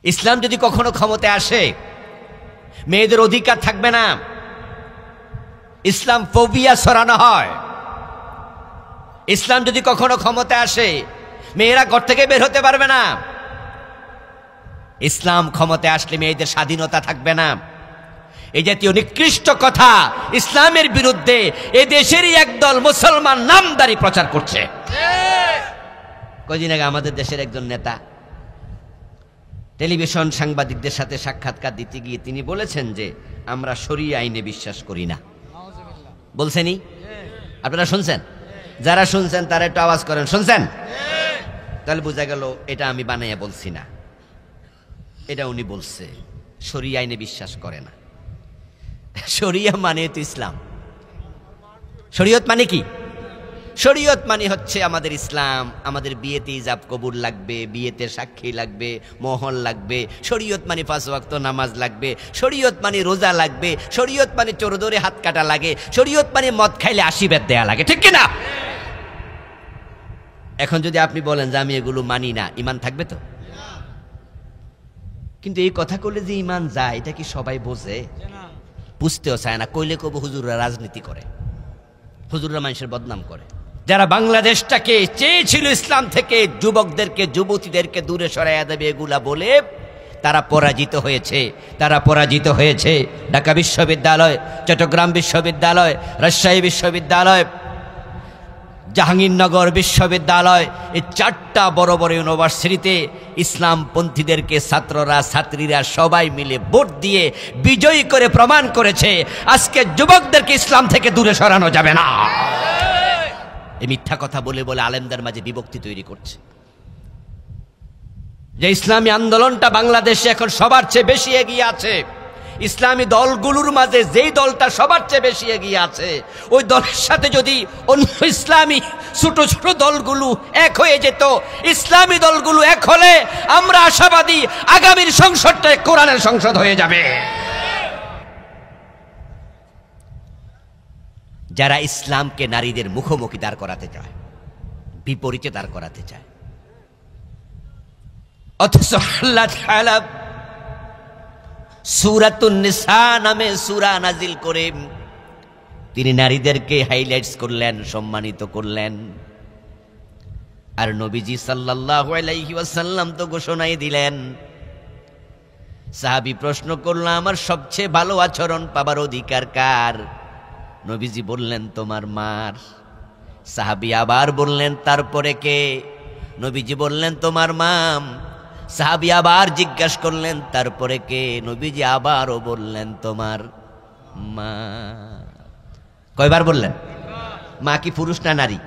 ইসলাম যদি কখনো ক্ষমতায় আসে মেয়েদের অধিকার থাকবে না, ইসলাম ফোবিয়া ছড়ানো হয়। ইসলাম যদি কখনো ক্ষমতায় আসে মেয়েরা ঘর থেকে বের হতে পারবে না। ইসলাম ক্ষমতায় আসলে মেয়েদের স্বাধীনতা থাকবে না। এই জাতীয় নিকৃষ্ট কথা ইসলামের বিরুদ্ধে এ দেশেরই একদল মুসলমান নামদারি প্রচার করছে। কয়দিন আগে আমাদের দেশের একজন নেতা টেলিভিশন সাংবাদিকদের সাথে সাক্ষাৎকার দিতে গিয়ে তিনি বলেছেন যে আমরা শরিয়া আইনে বিশ্বাস করি না। বলছেনই, আপনারা শুনছেন? যারা শুনছেন তারা একটু আওয়াজ করেন, শুনছেন? তাহলে বোঝা গেল এটা আমি বানাইয়া বলছি না, এটা উনি বলছে। শরিয়া আইনে বিশ্বাস করে না। শরিয়া মানে তো ইসলাম। শরীয়ত মানে কি? শরীয়ত মানে হচ্ছে আমাদের ইসলাম। আমাদের বিয়েতে ইজাব কবুল লাগবে, বিয়েতে সাক্ষী লাগবে, মোহর লাগবে। শরীয়ত মানে 5 ওয়াক্ত নামাজ লাগবে। শরীয়ত মানে রোজা লাগবে। শরীয়ত মানে চোর ধরে হাত কাটা লাগে। শরীয়ত মানে মদ খাইলে 80 বেত দেয়া লাগে, ঠিক কিনা? এখন যদি আপনি বলেন যে আমি এগুলো মানি না, ঈমান থাকবে তো? কিন্তু এই কথা কইলে যে ঈমান যায় এটা কি সবাই বোঝে? বুঝতেও চায় না। কইলে কব হুজুররা রাজনীতি করে, হুজুররা মানুষের বদনাম করে। যারা বাংলাদেশটাকে চেয়েছিল ইসলাম থেকে যুবকদেরকে যুবতীদেরকে দূরে সরাইয়া দেবে এগুলা বলে, তারা পরাজিত হয়েছে। তারা পরাজিত হয়েছে। ঢাকা বিশ্ববিদ্যালয়, চট্টগ্রাম বিশ্ববিদ্যালয়, রাজশাহী বিশ্ববিদ্যালয়, জাহাঙ্গীরনগর বিশ্ববিদ্যালয়, এই 4টা বড় বড় ইউনিভার্সিটিতে ইসলামপন্থীদেরকে ছাত্ররা ছাত্রীরা সবাই মিলে ভোট দিয়ে বিজয়ী করে প্রমাণ করেছে আজকে যুবকদেরকে ইসলাম থেকে দূরে সরানো যাবে না। এই মিথ্যা কথা বলে বলে আলেমদের মাঝে বিভক্তি তৈরি করছে। যে ইসলামী আন্দোলনটা বাংলাদেশে এখন সবার চেয়ে বেশি এগিয়ে আছে, ইসলামী দলগুলোর মাঝে যেই দলটা সবার চেয়ে বেশি এগিয়ে আছে, ওই দলের সাথে যদি অন্য ইসলামী ছোট ছোট দলগুলো এক হয়ে যেত, ইসলামী দলগুলো এক হলে আমরা আশাবাদী আগামীর সংসদটা কোরআনের সংসদ হয়ে যাবে। যারা ইসলামকে নারীদের মুখোমুখি দাঁড় করাতে চায়, বিপরীতে দাঁড় করাতে চায়, অথচ আল্লাহ তাআলা সূরাতুন নিসা নামে সূরা নাজিল করে তিনি নারীদেরকে হাইলাইটস করলেন, সম্মানিত করলেন। আর নবীজি সাল্লাল্লাহু আলাইহি ওয়াসাল্লাম তো ঘোষণাই দিলেন। সাহাবী প্রশ্ন করল, আমার সবচেয়ে ভালো আচরণ পাবার অধিকার কার? নবীজি বললেন, তোমার মার। সাহাবী আবার বললেন, তারপরে কে? নবীজি বললেন, তোমার মাম। সাহাবী আবার জিজ্ঞাসা করলেন, তারপরে কে? নবীজি আবারও বললেন, তোমার মা। কয়বার বললেন? মা কি পুরুষ না নারী?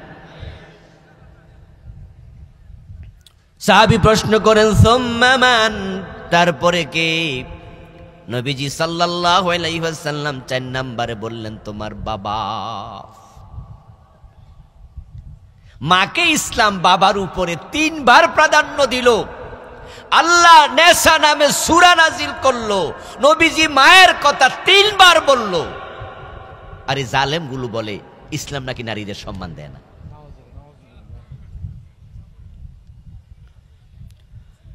সাহাবী প্রশ্ন করেন, সুম্মা মান? তারপরে কে? নবীজি সাল্লাল্লাহু আলাইহি ওয়াসাল্লাম 4 নম্বরে বললেন, তোমার বাবা। মাকে ইসলাম বাবার উপরে 3 বার প্রাধান্য দিল। আল্লাহ নেসা নামে সূরা নাজিল করলো, নবীজি মায়ের কথা 3 বার বলল। আরে জালেম গুলো বলে ইসলাম নাকি নারীদের সম্মান দেয় না।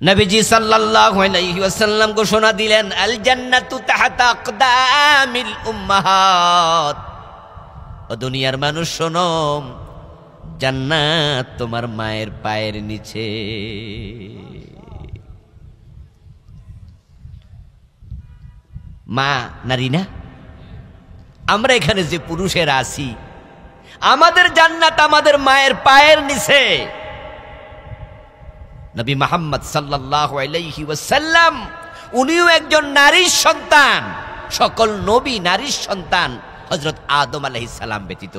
নবীজি সাল্লাল্লাহু আলাইহি ওয়াসাল্লাম ঘোষণা দিলেন, আল জান্নাতু তাহতা আকদামিল উম্মাহাত। ও দুনিয়ার মানুষ শোনো, জান্নাত তোমার মায়ের পায়ের নিচে। মা নারী না? আমরা এখানে যে পুরুষেরা আছি, আমাদের জান্নাত আমাদের মায়ের পায়ের নিচে। নবী মুহাম্মদ সাল্লাল্লাহু আলাইহি ওয়াসাল্লাম উনিও একজন নারীর সন্তান। সকল নবী নারীর সন্তান, হযরত আদম আলাইহিস সালাম ব্যতীত।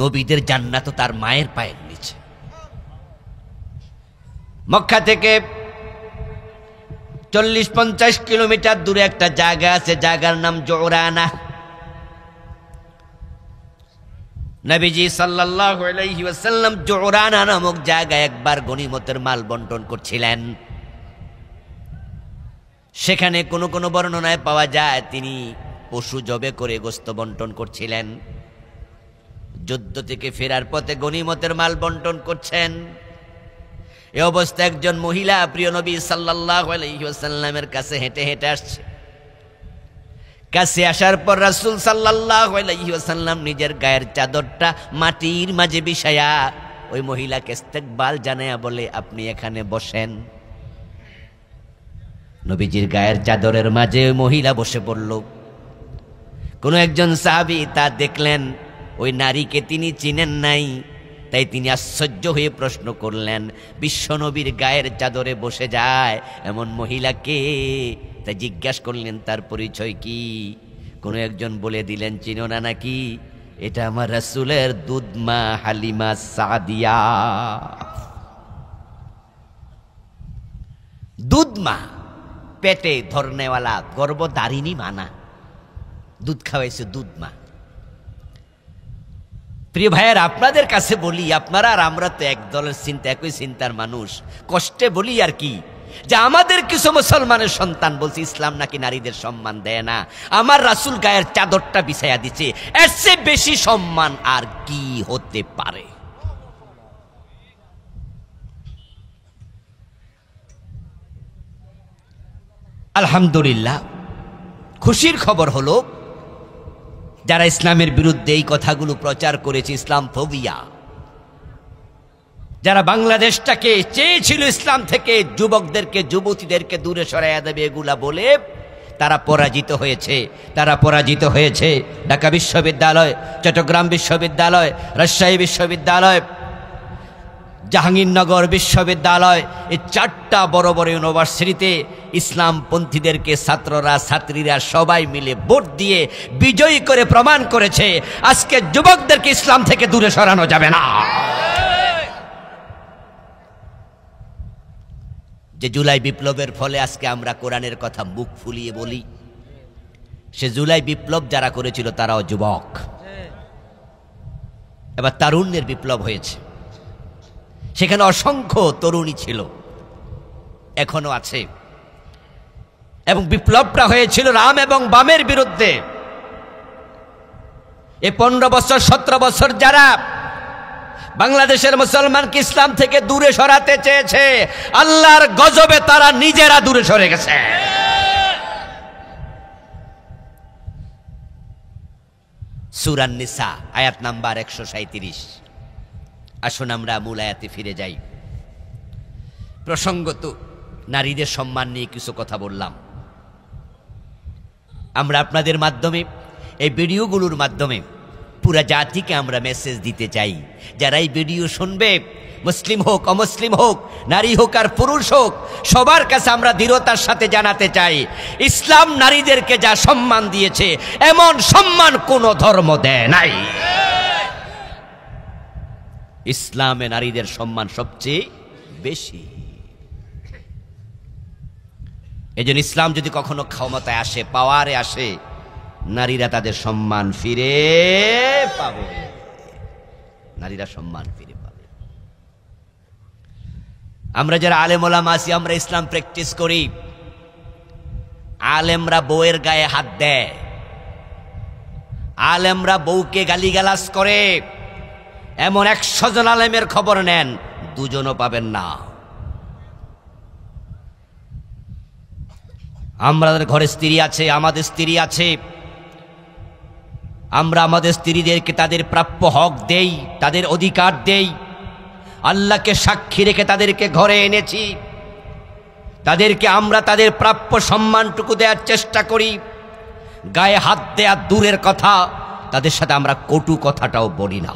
নবীদের জান্নাত তার মায়ের পায়ের নিচে। মক্কা থেকে 40-50 কিলোমিটার দূরে একটা জায়গা আছে, জায়গার নাম জোরানা। নবীজি সাল্লাল্লাহু আলাইহি ওয়াসাল্লাম জোরানা নামক জায়গায় একবার গনিমতের মাল বন্টন করছিলেন। সেখানে কোন কোন বর্ণনায় পাওয়া যায় তিনি পশু জবে করে গোশত বন্টন করছিলেন। যুদ্ধ থেকে ফেরার পথে গনিমতের মাল বন্টন করছেন। এই অবস্থায় একজন মহিলা প্রিয় নবী সাল্লাল্লাহু আলাইহি ওয়াসাল্লামের কাছে হেঁটে হেঁটে আসছে। কাছে আসার পর রাসূল সাল্লাল্লাহু আলাইহি ওয়াসাল্লাম নিজের গায়ের চাদরটা মাটির মাঝে বিছায়া ওই মহিলাকে ইস্তেকবাল জানায়া বলে, আপনি এখানে বসেন। নবীজির গায়ের চাদরের মাঝে ওই মহিলা বসে পড়ল। কোন একজন সাহাবী তা দেখলেন, ওই নারীকে তিনি চিনেন নাই, তাই তিনি আশ্চর্য হয়ে প্রশ্ন করলেন, বিশ্বনবীর গায়ের চাদরে বসে যায় এমন মহিলাকে? তাই জিজ্ঞাসা করলেন তার পরিচয় কি। কোন একজন বলে দিলেন, চিনো না নাকি? এটা আমার রাসূলের দুধমা হালিমা সাদিয়া। দুধমা পেটে ধরনেওয়ালা গর্ভধারিণী মানা, দুধ খাওয়াইছে দুধমা। প্রিয় ভাইয়ের, আপনাদের কাছে বলি, আপনারা আর আমরা তো এক দলের চিন্তা, একই চিন্তার মানুষ। কষ্টে বলি আর কি, যে আমাদের কিছু মুসলমানের সন্তান বলছে ইসলাম নাকি নারীদের সম্মান দেয় না। আমার রাসূল গায়ের চাদরটা বিছাইয়া দিচ্ছে, এর চেয়ে বেশি সম্মান আর কি হতে পারে? আলহামদুলিল্লাহ, খুশির খবর হলো, যারা ইসলামের বিরুদ্ধে এই কথাগুলো প্রচার করেছে, ইসলাম ফোবিয়া, যারা বাংলাদেশটাকে চেয়েছিল ইসলাম থেকে যুবকদেরকে যুবতীদেরকে দূরে সরাইয়া দেবে এগুলা বলে, তারা পরাজিত হয়েছে। তারা পরাজিত হয়েছে। ঢাকা বিশ্ববিদ্যালয়, চট্টগ্রাম বিশ্ববিদ্যালয়, রাজশাহী বিশ্ববিদ্যালয়, জাহাঙ্গীরনগর বিশ্ববিদ্যালয়, এই 4টা বড় বড় ইউনিভার্সিটিতে ইসলামপন্থীদেরকে ছাত্ররা ছাত্রীরা সবাই মিলে ভোট দিয়ে বিজয়ী করে প্রমাণ করেছে আজকে যুবকদেরকে ইসলাম থেকে দূরে সরানো যাবে না। যে জুলাই বিপ্লবের ফলে আজকে আমরা কোরআনের কথা মুখ ফুলিয়ে বলি, সে জুলাই বিপ্লব যারা করেছিল তারাও যুবক। এবার তারুণ্যের বিপ্লব হয়েছে, সেখানে অসংখ্য তরুণী ছিল, এখনো আছে। এবং বিপ্লবটা হয়েছিল রাম এবং বামের বিরুদ্ধে। এই 15 বছর 17 বছর যারা বাংলাদেশের মুসলমানকে ইসলাম থেকে দূরে সরাতে চেয়েছে, আল্লাহর গজবে তারা নিজেরা দূরে সরে গেছে। সূরা নিসা আয়াত নাম্বার 137। আসুন আমরা মূল আয়াতে ফিরে যাই। প্রসঙ্গত নারীদের সম্মান নিয়ে কিছু কথা বললাম। আমরা আপনাদের মাধ্যমে, এই ভিডিওগুলোর মাধ্যমে পুরা জাতিকে আমরা মেসেজ দিতে চাই। যারা এই ভিডিও শুনবে, মুসলিম হোক অমুসলিম হোক, নারী হোক আর পুরুষ হোক, সবার কাছে আমরা দৃঢ়তার সাথে জানাতে চাই, ইসলাম নারীদেরকে যা সম্মান দিয়েছে এমন সম্মান কোনো ধর্ম দেয় নাই। ইসলামে নারীদের সম্মান সবচেয়ে বেশি। এজন্য ইসলাম যদি কখনো ক্ষমতায় আসে, পাওয়ারে আসে, নারীরা তাদের সম্মান ফিরে পাবে। নারীরা সম্মান ফিরে পাবে। আমরা যারা আলেম ওলামা আছি, আমরা ইসলাম প্র্যাকটিস করি। আলেমরা বউয়ের গায়ে হাত দেয়, আলেমরা বউকে গালিগালাজ করে, এমন 100 জন আলেমের খবর নেন, 2 জনও পাবেন না। আমাদের ঘরে স্ত্রী আছে, আমাদের স্ত্রী আছে, আমরা আমাদের স্ত্রীদেরকে তাদের প্রাপ্য হক দেই, তাদের অধিকার দেই। আল্লাহকে সাক্ষী রেখে তাদেরকে ঘরে এনেছি, তাদেরকে আমরা তাদের প্রাপ্য সম্মানটুকু দেওয়ার চেষ্টা করি। গায়ে হাত দেয়া দূরের কথা, তাদের সাথে আমরা কটু কথাটাও বলি না,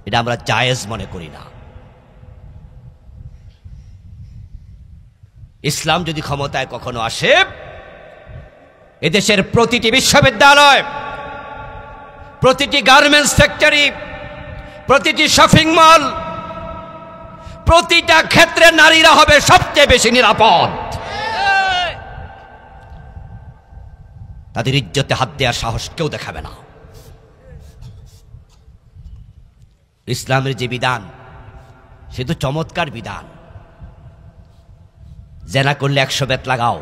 এটা আমরা জায়েজ মনে করি না। ইসলাম যদি ক্ষমতায় কখনো আসে, এদেশের প্রতিটি বিশ্ববিদ্যালয়, প্রতিটি গার্মেন্টস ফ্যাক্টরি, প্রতিটি শপিং মল, প্রতিটা ক্ষেত্রে নারীরা হবে সবচেয়ে বেশি নিরাপদ। তাদের ইজ্জতে হাত দেওয়ার সাহস কেউ দেখাবে না। ইসলামের যে বিধান, সে তো চমৎকার বিধান। জেনা করলে 100 বেত লাগাও,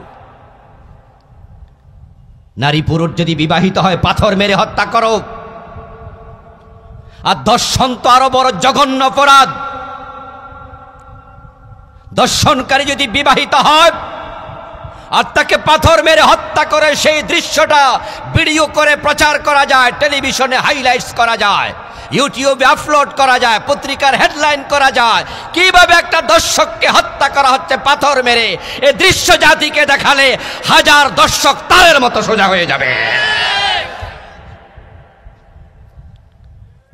নারী পুরুষ যদি বিবাহিত হয় পাথর মেরে হত্যা করো, আর ধর্ষণ তো আরো বড় জঘন্য অপরাধ। দর্শনকারী যদি বিবাহিত হয় আর তাকে পাথর মেরে হত্যা করে সেই দৃশ্যটা ভিডিও করে প্রচার করা যায়, টেলিভিশনে হাইলাইটস করা যায়, ইউটিউবে আপলোড করা যায়, পত্রিকার হেডলাইন করা যায়, কিভাবে একটা দর্শককে হত্যা করা হচ্ছে পাথর মেরে, এই দৃশ্য জাতিকে দেখালে হাজার দর্শক তারের মতো সোজা হয়ে যাবে।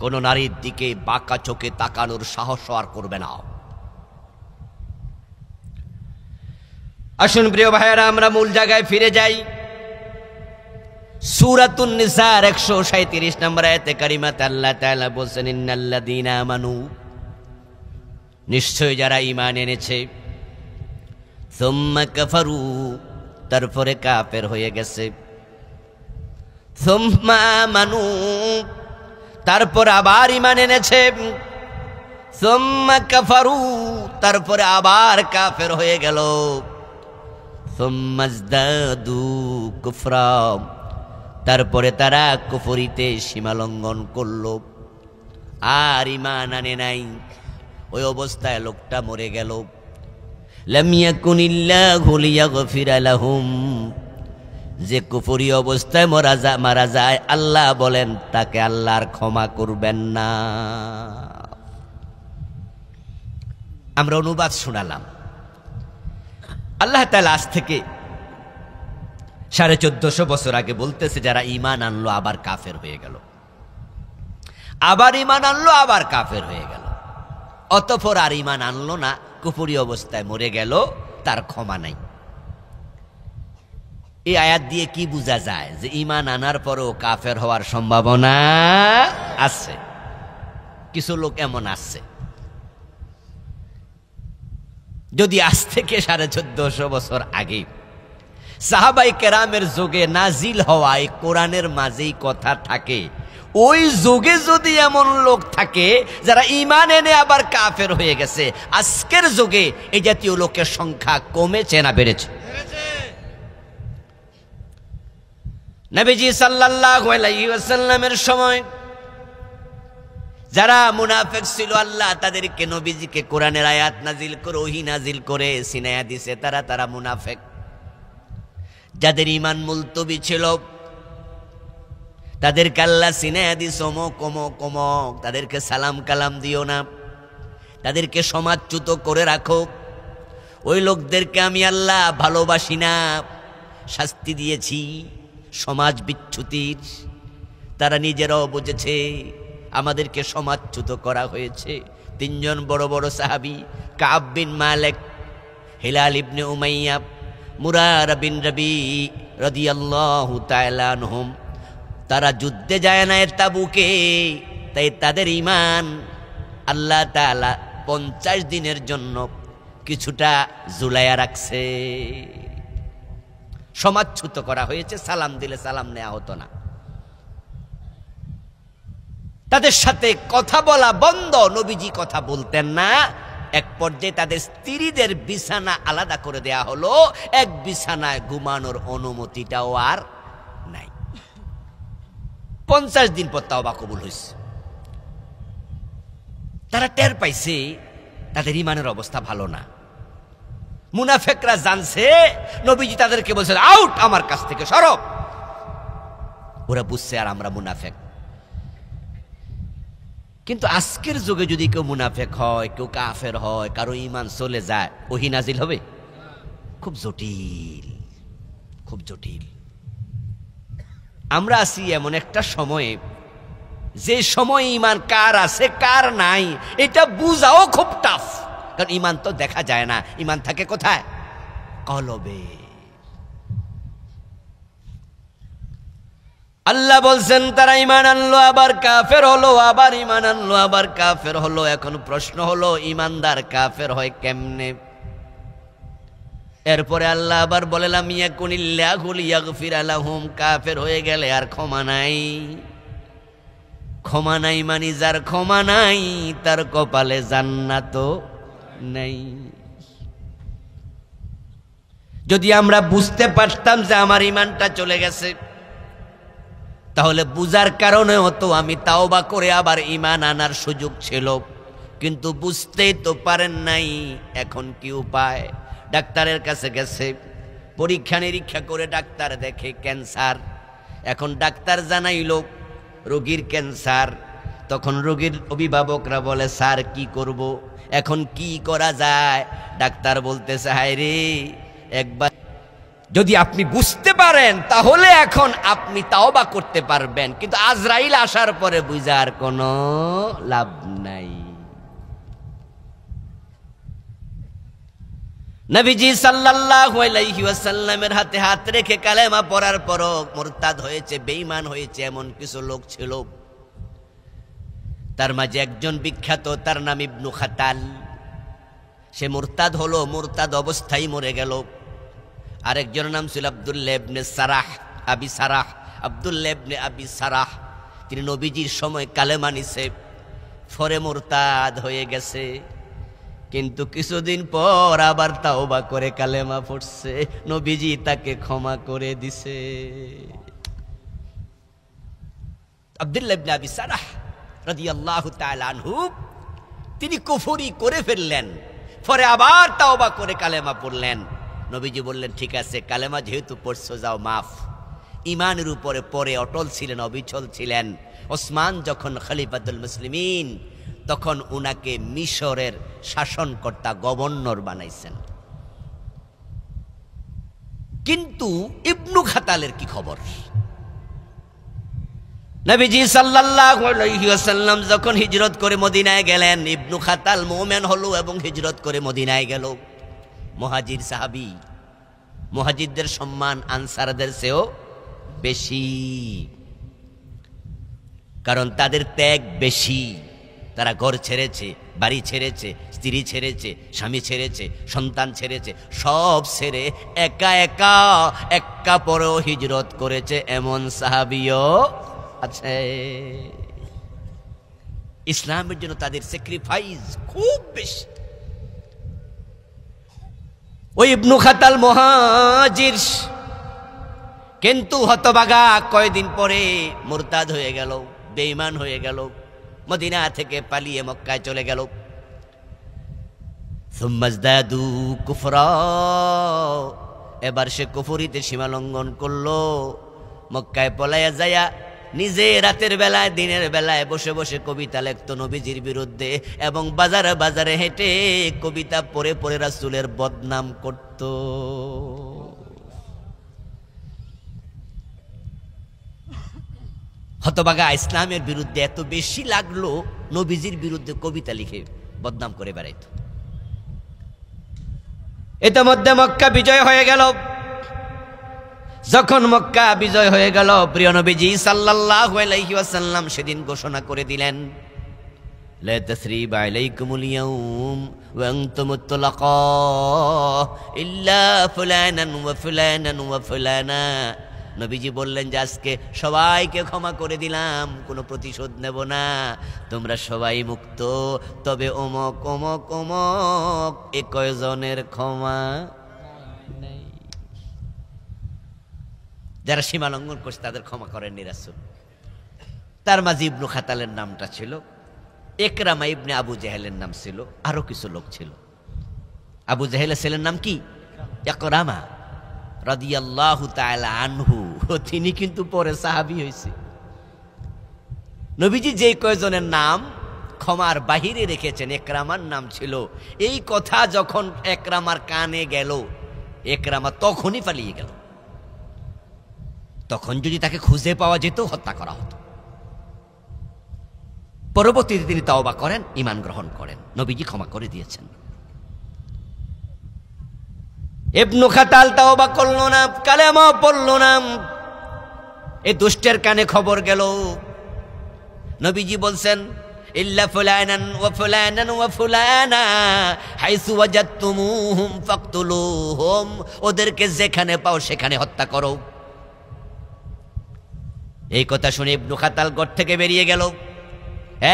কোন নারীর দিকে বাঁকা চোখে তাকানোর সাহস আর করবে না। আসুন প্রিয় ভাইয়েরা, আমরা মূল জায়গায় ফিরে যাই। সূরাতুন নিসার 137 নম্বর আয়াতে কারিমাতে আল্লাহ তাআলা বলেন, ইন্নাল্লাযীনা আমানু, নিশ্চয় যারা ঈমান এনেছে, সুম্মা কাফারু, তারপরে কাফের হয়ে গেছে, সুম্মা আমানু, তারপর আবার ঈমান এনেছে, সুম্মা কাফারু, তারপরে আবার কাফের হয়ে গেল, সুম্মা ইজদাদু কুফরা, তারপরে তারা কুফরিতে সীমালঙ্ঘন করলো আর ঈমান আনে নাই, ওই অবস্থায় লোকটা মরে গেল। লাম ইয়াকুনিল্লাহু লিয়াগফিরা লাহুম, যে কুফরি অবস্থায় মারা যায় আল্লাহ বলেন তাকে আল্লাহর ক্ষমা করবেন না। আমরা অনুবাদ শোনালাম। আল্লাহ তাআলা আজ থেকে 1450 বছর আগে বলতেছে, যারা ঈমান আনলো আবার কাফের হয়ে গেল, আবার ঈমান আনলো আবার কাফের হয়ে গেল, অতঃপর আর ঈমান আনলো না, কুফরি অবস্থায় মরে গেল, তার ক্ষমা নাই। এই আয়াত দিয়ে কি বোঝা যায়? যে ঈমান আনার পরও কাফের হওয়ার সম্ভাবনা আছে। কিছু লোক এমন আছে, যদি আজ থেকে 1450 বছর আগে সাহাবাই কেরামের যুগে নাজিল হওয়ায় কোরআনের মাঝেই কথা থাকে, ওই যুগে যদি এমন লোক থাকে যারা ঈমান এনে আবার কাফের হয়ে গেছে, আজকের যুগে এই জাতীয় লোকের সংখ্যা কমেছে না বেড়েছে? নবীজি সাল্লাল্লাহু আলাইহি ওয়াসাল্লামের সময় যারা মুনাফিক ছিল, আল্লাহ তাদেরকে, নবীজিকে কোরআনের আয়াত নাজিল করে, ওহী নাজিল করে সিনায়া দিছে, তারা মুনাফিক। যাদের ঈমান মুলতবি ছিল তাদেরকে আল্লাহ সিনায়া দিছে, অমুক, তাদেরকে সালাম কালাম দিও না, তাদেরকে সমাজচ্যুত করে রাখো, ওই লোকদেরকে আমি আল্লাহ ভালোবাসি না, শাস্তি দিয়েছি সমাজ বিচ্যুতির। তারা নিজেরাও বুঝেছে আমাদেরকে সমাজচ্যুত করা হয়েছে। 3 জন বড় বড় সাহাবী, কাব বিন মালিক, হিলাল ইবনে উমাইয়া, মুরারা বিন রবি রাদিয়াল্লাহু তাআলা আনহুম, তারা যুদ্ধে যায় না তাবুকে, তাই তাদের ঈমান আল্লাহ তাআলা 50 দিনের জন্য কিছুটা ঝুলাইয়া রাখছে। সমাজচ্যুত করা হয়েছে, সালাম দিলে সালাম নেওয়া হতো না, তাদের সাথে কথা বলা বন্ধ, নবীজি কথা বলতেন না। এক পর্যায়ে তাদের স্ত্রীদের বিছানা আলাদা করে দেয়া হলো, এক বিছানায় ঘুমানোর অনুমতিটাও আর নাই। 50 দিন পর তাওবা কবুল হয়েছে। তারা টের পাইছে তাদের ঈমানের অবস্থা ভালো না। মুনাফিকরা জানছে, নবীজি তাদেরকে বলছেন আউট, আমার কাছ থেকে সরো। ওরা বুঝছে আর আমরা মুনাফিক। কিন্তু আজকের যুগে যদি কেউ মুনাফিক হয়, কেউ কাফের হয়, কারো ঈমান চলে যায়, ওহী নাজিল হবে? খুব জটিল, খুব জটিল। আমরা আছি এমন একটা সময়ে, যে সময় ঈমান কার আছে কার নাই এটা বুঝাও খুব টাফ। কারণ ঈমান তো দেখা যায় না, ঈমান থাকে কোথায়? কলবে। আল্লাহ বলছেন তারা ঈমান আনলো আবার কাফের হলো, আবার ঈমান আনলো আবার কাফের হলো। এখন প্রশ্ন হলো, ঈমানদার কাফের হয় কেমনে? এরপরে আল্লাহ আবার বলে, লাম ইয়াকুনিল্লাহু লিয়াগফিরা লাহুম, কাফের হয়ে গেলে আর ক্ষমা নাই। ক্ষমা নাই মানে যার ক্ষমা নাই তার কপালে জান্নাতও নাই। যদি আমরা বুঝতে পারতাম যে আমার ঈমানটা চলে গেছে, তাহলে বুঝার কারণে হতো আমি তাওবা করে আবার ঈমান আনার সুযোগ ছিল। কিন্তু বুঝতেই তো পারেন নাই। এখন কি উপায়? ডাক্তারের কাছে গেছে, পরীক্ষা নিরীক্ষা করে ডাক্তার দেখে ক্যান্সার। এখন ডাক্তার জানাইল রোগীর ক্যান্সার। তখন রোগীর অভিভাবকরা বলে, স্যার কি করব, এখন কি করা যায়? ডাক্তার বলতেছে, হায় রে, একবার যদি আপনি বুঝতে পারেন তাহলে এখন আপনি তাওবা করতে পারবেন, কিন্তু আজরাইল আসার পরে বুঝার কোনো লাভ নাই। নবীজি সাল্লাল্লাহু আলাইহি ওয়াসাল্লামের হাতে হাত রেখে কালেমা পড়ার পরও মুরতাদ হয়েছে, বেঈমান হয়েছে এমন কিছু লোক ছিল। তার মাঝে একজন বিখ্যাত, তার নাম ইবনু খাতাল। সে মুরতাদ হলো, মুরতাদ অবস্থায় মরে গেল। আরেকজনের নাম ছিল আব্দুল্লাহ ইবনে সারাহ, আবি সারাহ, আব্দুল্লাহ ইবনে আবি সারাহ। তিনি নবীজির সময় কালেমা নিছে, পরে মুরতাদ হয়ে গেছে, কিন্তু কিছুদিন পর আবার তাওবা করে কালেমা পড়ছে, নবীজি তাকে ক্ষমা করে দিছে। আব্দুল্লাহ ইবনে আবি সারাহ রাদিয়াল্লাহু তাআলা আনহু তিনি কুফরি করে ফেললেন, পরে আবার তাওবা করে কালেমা পড়লেন। নবীজি বললেন, ঠিক আছে, কালেমা যেহেতু পড়ছো যাও মাফ। ইমানের উপরে পরে অটল ছিলেন, অবিচল ছিলেন। ওসমান যখন খলিফাতুল মুসলিমিন, তখন উনাকে মিশরের শাসনকর্তা, গভর্নর বানাইছেন। কিন্তু ইবনু খাতালের কি খবর? নবীজি সাল্লাল্লাহু আলাইহি ওয়াসাল্লাম যখন হিজরত করে মদিনায় গেলেন, ইবনু খাতাল মুমিন হলো এবং হিজরত করে মদিনায় গেল। মুহাজির সাহাবী, মুহাজিরদের সম্মান আনসারদের চেয়েও বেশি, কারণ তাদের ত্যাগ বেশি। তারা ঘর ছেড়েছে, বাড়ি ছেড়েছে, স্ত্রী ছেড়েছে, স্বামী ছেড়েছে, সন্তান ছেড়েছে, সব ছেড়ে একা একা একা পরেও হিজরত করেছে এমন সাহাবীও আছে। ইসলামের জন্য তাদের স্যাক্রিফাইস খুব বেশি। ওই ইবনু খাতাল মুহাজির, কিন্তু হতভাগা কয়দিন পরে মুরতাদ হয়ে গেল, বেঈমান হয়ে গেল, মদিনা থেকে পালিয়ে মক্কায় চলে গেল। সুম্মাজদাদু কুফরা, এবার সে কুফরিতে সীমা লঙ্ঘন করলো। মক্কায় পলাইয়া যায়া নিজে রাতের বেলায়, দিনের বেলায় বসে বসে কবিতা লিখত নবীজির বিরুদ্ধে, এবং বাজারে বাজারে হেঁটে কবিতা পড়ে পড়ে রাসূলের বদনাম করত। হতভাগা ইসলামের বিরুদ্ধে এত বেশি লাগলো, নবীজির বিরুদ্ধে কবিতা লিখে বদনাম করে বেড়াইত। ইতিমধ্যে মক্কা বিজয় হয়ে গেল। যখন মক্কা বিজয় হয়ে গেল, প্রিয় নবীজি সাল্লাল্লাহু আলাইহি ওয়াসাল্লাম সেদিন ঘোষণা করে দিলেন, লা তাসরিবা আলাইকুমুল ইয়াউম ওয়া আনতুমুত তুলাকা ইল্লা ফুলানান ওয়া ফুলানান ওয়া ফুলানা। নবীজি বললেন যে আজকে সবাইকে ক্ষমা করে দিলাম, কোনো প্রতিশোধ নেব না, তোমরা সবাই মুক্ত, তবে অমক অমক অমক এ কয়জনের ক্ষমা নাই। যারা সীমা লঙ্ঘন করছে তাদের ক্ষমা করেননি রাসূল। তার মাঝে ইবনু খাতালের নামটা ছিল, ইকরামা ইবনে আবু জাহেলের নাম ছিল, আরো কিছু লোক ছিল। আবু জাহেলের ছেলের নাম কি? ইকরামা রাদিয়াল্লাহু তাআলা আনহু, তিনি কিন্তু পরে সাহাবী হয়েছে। নবীজি যে কয়জনের নাম ক্ষমার বাহিরে রেখেছেন, ইকরামার নাম ছিল। এই কথা যখন ইকরামার কানে গেল, ইকরামা তখনই পালিয়ে গেল। তখন যদি তাকে খুঁজে পাওয়া যেত, হত্যা করা হতো। পরবর্তীতে তিনি তাওবা করেন, ঈমান গ্রহণ করেন, নবীজি ক্ষমা করে দিয়েছেন। ইবনু খাতাল তাওবা করলো না, কালেমা পড়লো না। এই দুষ্টের কানে খবর গেল। নবীজি বলছেন, ইল্লা ফুলানান ওয়া ফুলানান ওয়া ফুলানা হাইসু ওয়াজাদতুমুহুম ফাকতুলুহুম, ওদেরকে যেখানে পাও সেখানে হত্যা করো। এই কথা শুনে ইবনু খাতাল ঘর থেকে বেরিয়ে গেল,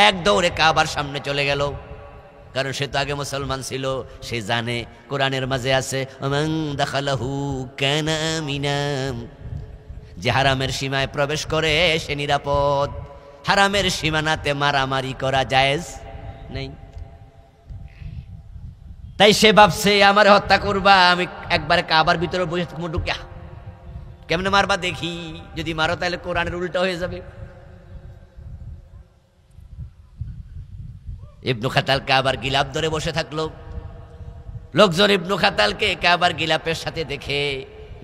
এক দৌড়ে কাবার সামনে চলে গেল। কারণ সে তো আগে মুসলমান ছিল, সে জানে কোরআনের মাঝে আছে মান দাখালাহু কানা আমিনাম, যে হারামের সীমায় প্রবেশ করে সে নিরাপদ। হারামের সীমানাতে মারামারি করা জায়েজ নেই। তাই সে ভাবছে আমার হত্যা করবা, আমি একবারে কাবার ভিতরে বসে থাকবো, ঢুকা কেমনে মারবা দেখি, যদি মারো তাহলে কোরআনের উল্টা হয়ে যাবে। ইবনু খাতাল কাবার গিলাপ ধরে বসে থাকলো। লোকজন ইবনু খাতালকে কাবার গিলাপের সাথে দেখে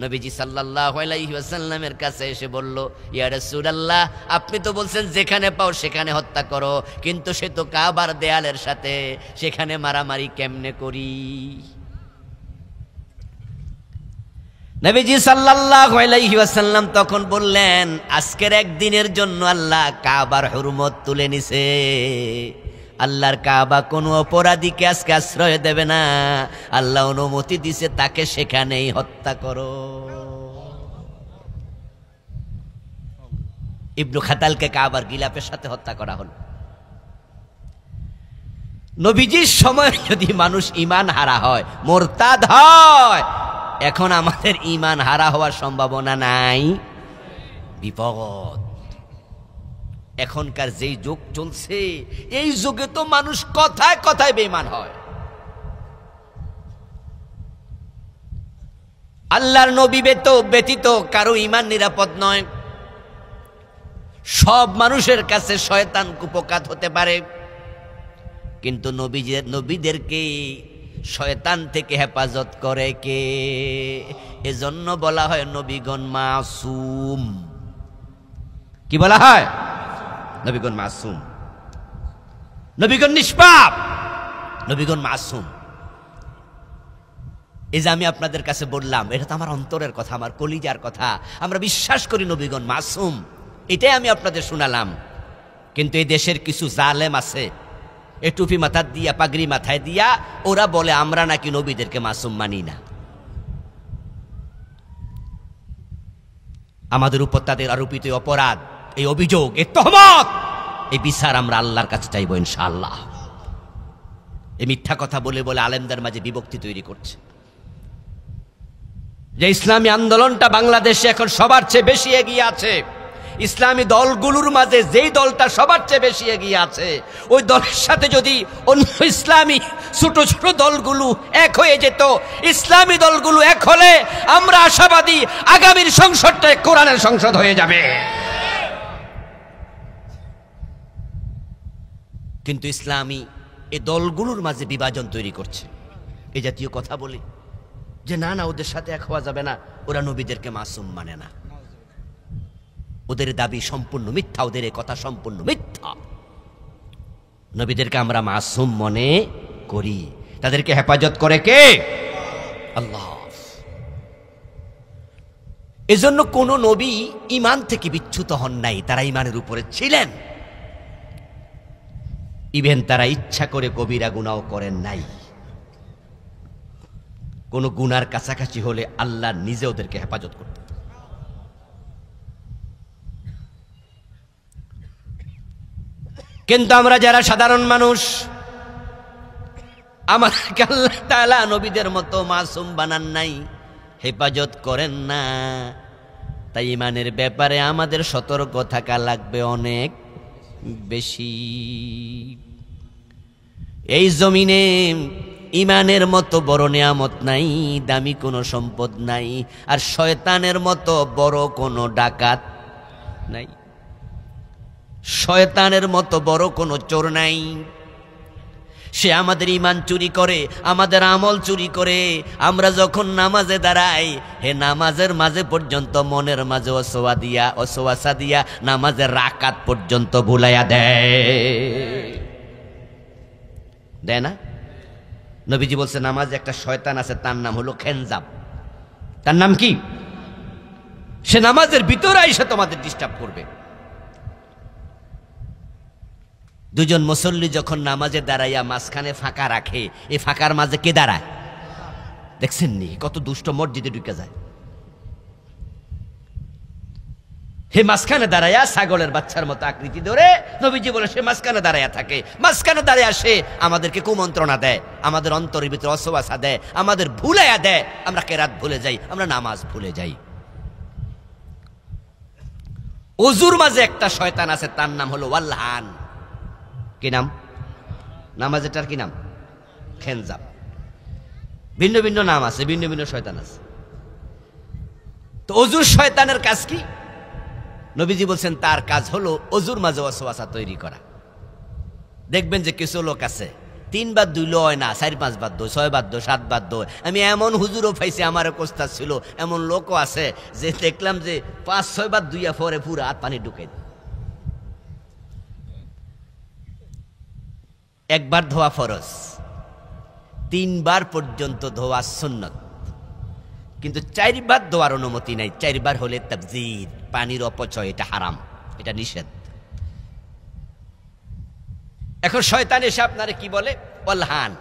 নবীজি সাল্লাল্লাহু আলাইহি ওয়াসাল্লামের কাছে এসে বলল, ইয়া রাসূলুল্লাহ, আপনি তো বলছেন যেখানে পাও সেখানে হত্যা করো, কিন্তু সে তো কাবার দেয়ালের সাথে, সেখানে মারামারি কেমনে করি? নবীজি সাল্লাল্লাহু আলাইহি ওয়াসাল্লাম তখন বললেন, আজকের একদিনের জন্য আল্লাহ কাবার হুরমত তুলে নিছে। আল্লাহর কাবা কোনো অপরাধীকে আজকে আশ্রয় দেবে না। আল্লাহ অনুমতি দিছে তাকে সেখানেই হত্যা করো। ইবনু খাতালকে কাবার গিলাপের সাথে হত্যা করা হলো। নবীজির সময় যদি মানুষ ঈমান হারা হয়, মুরতাদ হয়, এখন আমাদের ঈমান হারা হওয়ার সম্ভাবনা নাই, বিপদ। এখনকার যেই যুগ চলছে, এই যুগে তো মানুষ কথায় কথায় বেঈমান হয়। আল্লাহর নবী ব্যতীত কারো ঈমান নিরাপদ নয়। সব মানুষের কাছে শয়তান কুপকাত হতে পারে, কিন্তু নবীদেরকে শয়তান থেকে হেফাজত করে কে? এজন্য বলা হয় নবীগণ মাসুম। কি বলা হয়? নবীগণ মাসুম, নবীগণ নিষ্পাপ, নবীগণ মাসুম। এই যে আমি আপনাদের কাছে বললাম, এটা তো আমার অন্তরের কথা, আমার কলিজার কথা। আমরা বিশ্বাস করি নবীগণ মাসুম, এটাই আমি আপনাদের শোনালাম। কিন্তু এই দেশের কিছু জালেম আছে, এ টুপি মাথায় দিয়া, পাগড়ি মাথায় দিয়া, ওরা বলে আমরা নাকি নবীদেরকে মাসুম মানি না। আমাদের উপর তাদের আরোপিত অপরাধ, এই অভিযোগ, এই তহমত, এই বিচার আমরা আল্লাহর কাছে চাইবো ইনশাআল্লাহ। এই মিথ্যা কথা বলে বলে আলেমদের মাঝে বিভক্তি তৈরি করছে। যে ইসলামী আন্দোলনটা বাংলাদেশে এখন সবার চেয়ে বেশি এগিয়ে আছে, ইসলামী দলগুলোর মাঝে যেই দলটা সবার চেয়ে বেশি এগিয়ে আছে, ওই দলের সাথে যদি অন্য ইসলামী ছোট ছোট দলগুলো এক হয়ে যেত, ইসলামী দলগুলো এক হলে আমরা আশাবাদী আগামীর সংসদটা কোরআনের সংসদ হয়ে যাবে। কিন্তু ইসলামী এই দলগুলোর মাঝে বিভাজন তৈরি করছে, এই জাতীয় কথা বলে যে না না ওদের সাথে এক হওয়া যাবে না, ওরা নবীদেরকে মাসুম মানে না। ওদের দাবি সম্পূর্ণ মিথ্যা, ওদের এই কথা সম্পূর্ণ মিথ্যা। নবীদেরকে আমরা মাসুম মনে করি, তাদেরকে হেফাজত করে কে? আল্লাহ। এজন্য কোন নবী ঈমান থেকে বিচ্যুত হন নাই, তারা ঈমানের উপরে ছিলেন। ইভেন তারা ইচ্ছা করে কবিরা গুনাহ করেন নাই। কোন গুনার কাছাকাছি হলে আল্লাহ নিজে ওদেরকে হেফাজত করতেন। কিন্তু আমরা যারা সাধারণ মানুষ, আমাদেরকে আল্লাহ তাআলা নবীদের মতো মাসুম বানান নাই, হেফাজত করেন না। তাই ঈমানের ব্যাপারে আমাদের সতর্ক থাকা লাগবে অনেক বেশি। এই জমিনে ঈমানের মতো বড় নিয়ামত নাই, দামি কোনো সম্পদ নাই, আর শয়তানের মতো বড় কোনো ডাকাত নাই, শয়তানের মতো বড় কোনো চোর নাই। সে আমাদের ঈমান চুরি করে, আমাদের আমল চুরি করে। আমরা যখন নামাজে দাঁড়াই, হে নামাজের মাঝে পর্যন্ত মনের মাঝে অসওয়াসা দিয়া নামাজের রাকাত পর্যন্ত ভুলাইয়া দেয় না? নবীজি বলছে নামাজে একটা শয়তান আছে, তার নাম হলো খেনজাব। তার নাম কি? সে নামাজের ভিতরে এসে তোমাদের ডিস্টার্ব করবে। দুজন মুসল্লি যখন নামাজে দাঁড়াইয়া মাঝখানে ফাঁকা রাখে, এই ফাঁকার মাঝে কে দাঁড়ায়? দেখছেন নি কত দুষ্ট মসজিদে ঢুকে যায়। হে মাঝখানে দাঁড়াইয়া ছাগলের বাচ্চার মতো আকৃতি ধরে, নবীজি বলে সে মাঝখানে দাঁড়াইয়া থাকে। মাঝখানে দাঁড়াইয়া সে আমাদেরকে কুমন্ত্রণা দেয়, আমাদের অন্তরের ভিতরে অসওয়াসা দেয়, আমাদের ভুলাইয়া দেয়। আমরা কেরাত ভুলে যাই, আমরা নামাজ ভুলে যাই। ওজুর মাঝে একটা শয়তান আছে, তার নাম হলো ওয়াল্লাহান। কি নাম? নামাজেটার কি নাম? খেনজাব। ভিন্ন ভিন্ন নাম আছে, ভিন্ন ভিন্ন শয়তান আছে। তো অজুর শয়তানের কাজ কি? নবীজি বলছেন তার কাজ হলো অজুর মাঝে ওয়াসওয়াসা তৈরি করা। দেখবেন যে কিছু লোক আছে 3 বার দুইলো হয় না, 4-5 বার দো, 6 বার দো, 7 বার দো। আমি এমন হুজুরও পাইছি, আমার কোস্তাদ ছিল, এমন লোকও আছে যে দেখলাম যে 5-6 বার দুইয়া পরে পুরো হাত পানি ঢুকে। একবার ধোয়া ফরজ, 3 বার পর্যন্ত ধোয়া সুন্নত, কিন্তু 4 বার ধোয়ার অনুমতি নাই। 4 বার হলে তাবযীর, পানির অপচয়, এটা হারাম, এটা নিষেধ। এখন শয়তান এসে আপনারে কি বলে? অলহান।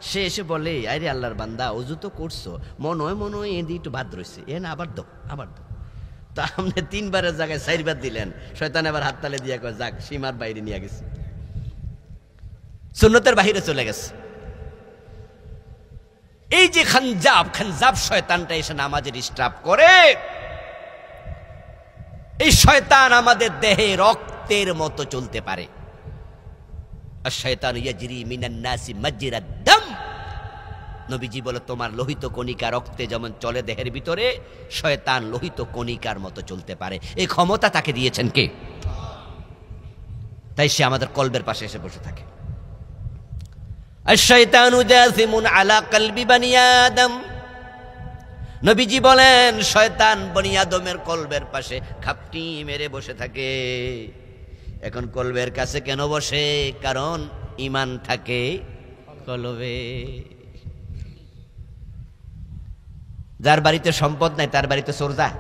সে এসে বলে, আরে আল্লাহর বান্দা, অজু তো করছো, মনে হয় এদি একটু বাদ রয়েছে, এ না আবার দো, আবার দো। তা আপনি 3 বারের জায়গায় 4 বার দিলেন। শয়তান আবার হাত তালে দিয়ে কয়, যাক, সীমার বাইরে নিয়ে গেছে, সুন্নতের বাহিরে চলে গেছে। এই যে খানজাব শয়তানটা এসে নামাজের ডিস্টার্ব করে, এই শয়তান আমাদের দেহে রক্তের মতো চলতে পারে। আশ-শায়তানু ইয়াজরি মিনান নাসি মাজরাদ দাম। নবীজি বলে, তোমার লোহিত কণিকা রক্তে যেমন চলে দেহের ভিতরে, শয়তান লোহিত কণিকার মতো চলতে পারে। এই ক্ষমতা তাকে দিয়েছেন কে? তাই সে আমাদের কলবের পাশে এসে বসে থাকে। আশ-শায়তানু জাসিমুন আলা কলবি বনি আদম। নবীজি বলেন, শয়তান বনি আদমের কলবের পাশে খাপটি মেরে বসে থাকে। এখন কলবের কাছে কেন বসে? কারণ ঈমান থাকে কলবে। যার বাড়িতে সম্পদ নাই তার বাড়িতে চোর যায়?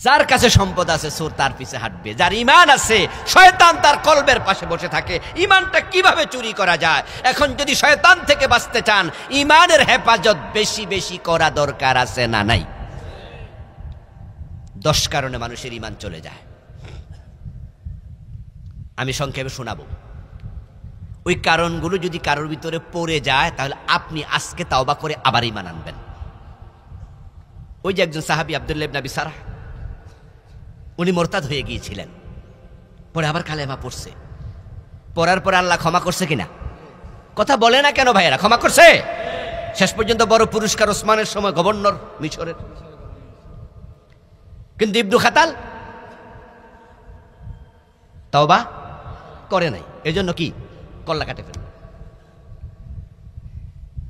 যার কাছে সম্পদ আছে চোর তার পিছে হাঁটবে। যার ঈমান আছে, শয়তান তার কলবের পাশে বসে থাকে। ঈমানটা কিভাবে চুরি করা যায়? এখন যদি শয়তান থেকে বাঁচতে চান, ঈমানের হেফাজত বেশি বেশি করা দরকার আছে না নাই? 10 কারণে মানুষের ঈমান চলে যায়। আমি সংক্ষেপে শোনাবো। ওই কারণগুলো যদি কারোর ভিতরে পড়ে যায়, তাহলে আপনি আজকে তাওবা করে আবার ঈমান আনবেন। ওই যে একজন সাহাবী আব্দুল্লাহ ইবনে আবি সারাহ, উনি মোরতাদ হয়ে গিয়েছিলেন, পরে আবার কালেমা পড়ছে। পড়ার পর আল্লাহ ক্ষমা করছে কিনা? কথা বলে না কেন ভাইয়েরা? ক্ষমা করছে। শেষ পর্যন্ত বড় পুরস্কার ওসমানের সময় গভর্নর মিশরের। কিন্তু ইবনু খাতাল তাওবা করে নাই। এজন্য কি কল্লা কাটে ফেলল।